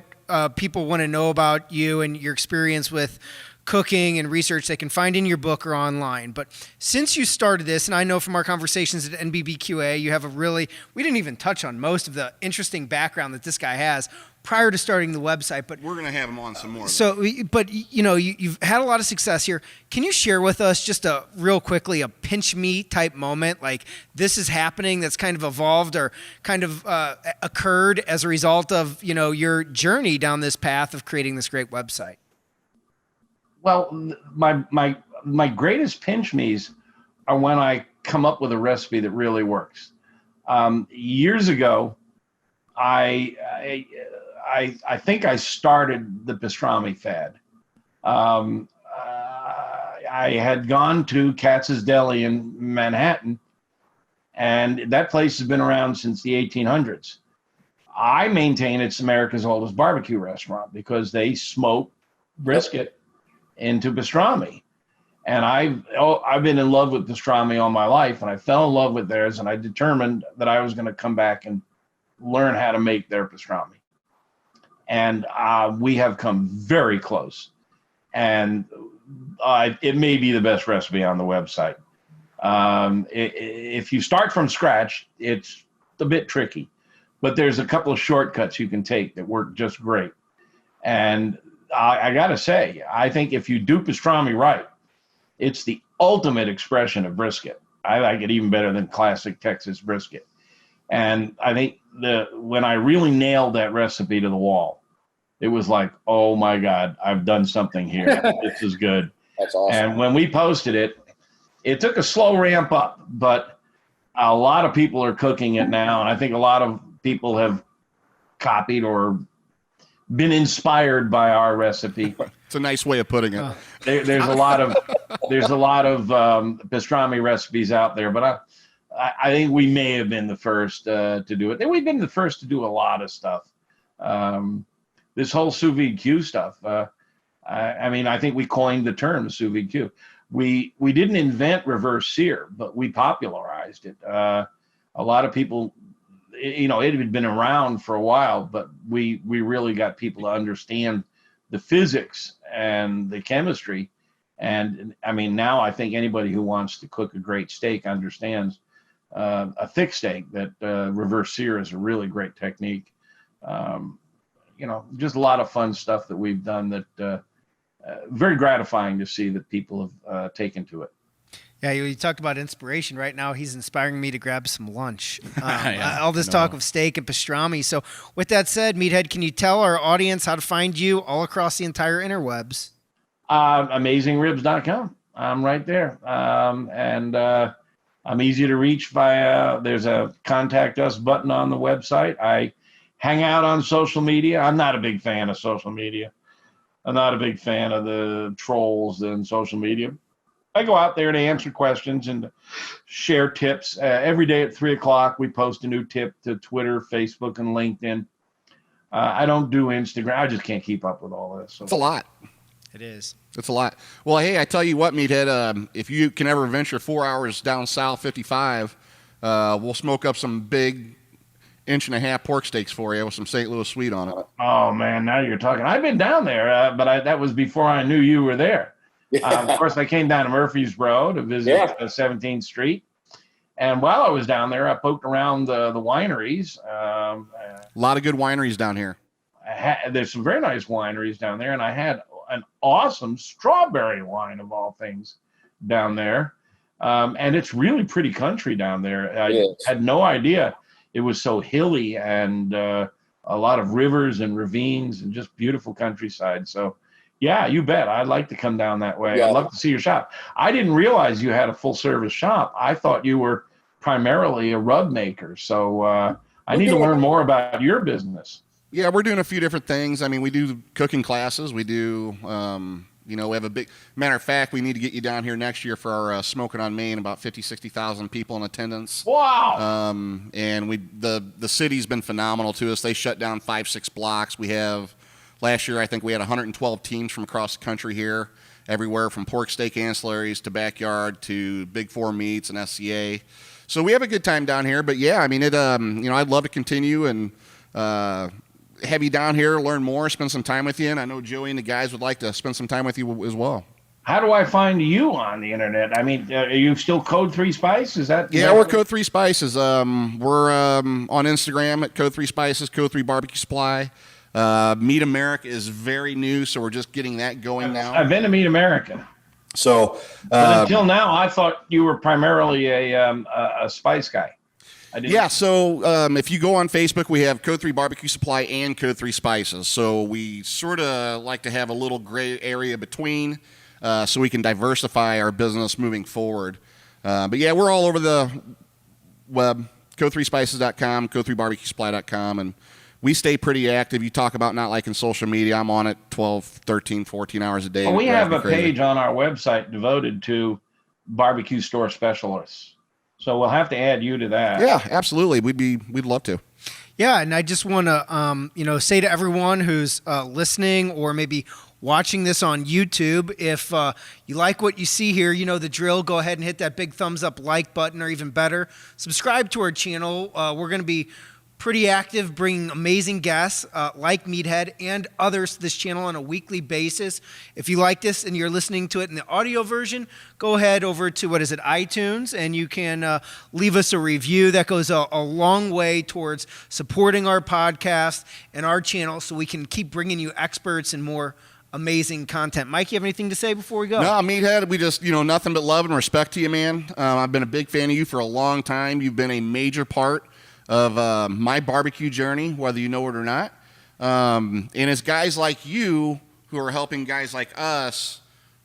people want to know about you and your experience with cooking and research they can find in your book or online. But since you started this, and I know from our conversations at NBBQA, you have we didn't even touch on most of the interesting background that this guy has prior to starting the website. But we're going to have him on some more. So, but you've had a lot of success here. Can you share with us just real quickly a pinch me type moment, like this is happening that's kind of evolved or kind of occurred as a result of your journey down this path of creating this great website? Well, my greatest pinch me's are when I come up with a recipe that really works. Years ago, I think I started the pastrami fad. I had gone to Katz's Deli in Manhattan, and that place has been around since the 1800s. I maintain it's America's oldest barbecue restaurant because they smoke brisket into pastrami. And I've been in love with pastrami all my life, and I fell in love with theirs, and I determined that I was going to come back and learn how to make their pastrami. And we have come very close. And it may be the best recipe on the website. If you start from scratch, it's a bit tricky, but there's a couple of shortcuts you can take that work just great. And I got to say, I think if you do pastrami right, it's the ultimate expression of brisket. I like it even better than classic Texas brisket. And I think when I really nailed that recipe to the wall, it was like, oh my God, I've done something here. This is good. That's awesome. And when we posted it, it took a slow ramp up, but a lot of people are cooking it now. And I think a lot of people have copied or been inspired by our recipe. It's a nice way of putting it. There's a lot of pastrami recipes out there, but I think we may have been the first to do it. We've been the first to do a lot of stuff. This whole sous vide Q stuff. I think we coined the term sous vide Q. We didn't invent reverse sear, but we popularized it. A lot of people, it had been around for a while, but we really got people to understand the physics and the chemistry. And now I think anybody who wants to cook a great steak understands a thick steak that reverse sear is a really great technique. Just a lot of fun stuff that we've done that very gratifying to see that people have taken to it. Yeah, you talked about inspiration. Right now, he's inspiring me to grab some lunch. All this talk of steak and pastrami. So with that said, Meathead, can you tell our audience how to find you all across the entire interwebs? AmazingRibs.com. I'm right there. And I'm easy to reach via, there's a contact us button on the website. I hang out on social media. I'm not a big fan of social media. I'm not a big fan of the trolls and social media. I go out there to answer questions and share tips. Every day at 3:00, we post a new tip to Twitter, Facebook, and LinkedIn. I don't do Instagram. I just can't keep up with all this. So. It's a lot. It is. It's a lot. Well, hey, I tell you what, Meathead, if you can ever venture 4 hours down south 55, we'll smoke up some big 1.5-inch pork steaks for you with some St. Louis sweet on it. Oh, man, now you're talking. I've been down there, but that was before I knew you were there. Of course, I came down to Murfreesboro to visit 17th Street. And while I was down there, I poked around the wineries. A lot of good wineries down here. There's some very nice wineries down there, and I had an awesome strawberry wine of all things down there. And it's really pretty country down there. I had no idea it was so hilly and a lot of rivers and ravines and just beautiful countryside. So, yeah, you bet. I'd like to come down that way. Yeah. I'd love to see your shop. I didn't realize you had a full-service shop. I thought you were primarily a rub maker. So I need to learn more about your business. Yeah, we're doing a few different things. I mean, we do cooking classes. We do, we have a big – matter of fact, we need to get you down here next year for our Smoking on Main, about 50,000, 60,000 people in attendance. Wow. And the city's been phenomenal to us. They shut down 5-6 blocks. We have – last year, I think we had 112 teams from across the country here, everywhere from pork steak ancillaries to backyard to Big Four meats and SCA. So we have a good time down here. But, yeah, I mean, I'd love to continue and have you down here, learn more, spend some time with you. And I know Joey and the guys would like to spend some time with you as well. How do I find you on the internet? I mean, are you still Code 3 Spice? Is that? Yeah, we're Code 3 Spices. We're on Instagram at Code 3 Spices, Code 3 Barbecue Supply. Meat America is very new, so we're just getting that going now. I've been to Meat America. So, but until now, I thought you were primarily a spice guy. Yeah, so if you go on Facebook, we have Code 3 Barbecue Supply and Code 3 Spices. So we sort of like to have a little gray area between so we can diversify our business moving forward. But, yeah, we're all over the web, code3spices.com, code3barbecuesupply.com, and we stay pretty active. You talk about not liking social media. I'm on it 12, 13, 14 hours a day. Well, we have a page on our website devoted to barbecue store specialists. So we'll have to add you to that. Yeah, absolutely. We'd love to. Yeah, and I just want to say to everyone who's listening or maybe watching this on YouTube, if you like what you see here, you know the drill. Go ahead and hit that big thumbs up like button, or even better, subscribe to our channel. We're going to be pretty active, bringing amazing guests like Meathead and others to this channel on a weekly basis. If you like this and you're listening to it in the audio version, go ahead over to, iTunes, and you can leave us a review. That goes a long way towards supporting our podcast and our channel so we can keep bringing you experts and more amazing content. Mike, you have anything to say before we go? No, Meathead, we just, nothing but love and respect to you, man. I've been a big fan of you for a long time. You've been a major part of my barbecue journey, whether you know it or not. And it's guys like you who are helping guys like us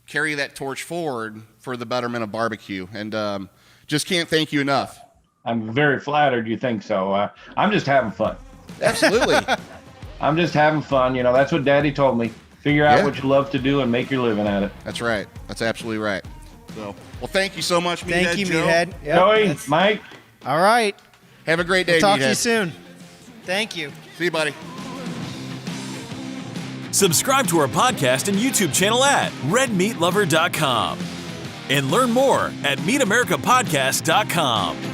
carry that torch forward for the betterment of barbecue. And just can't thank you enough. I'm very flattered you think so. I'm just having fun. Absolutely. I'm just having fun. That's what Daddy told me. Figure out what you love to do and make your living at it. That's right. That's absolutely right. So, well, thank you so much, Meathead. Thank you, Joe. Meathead. Yep, Joey, Mike. All right. Have a great day, Talk to Meathead. you soon. Thank you. See you, buddy. Subscribe to our podcast and YouTube channel at redmeatlover.com and learn more at meatamericapodcast.com.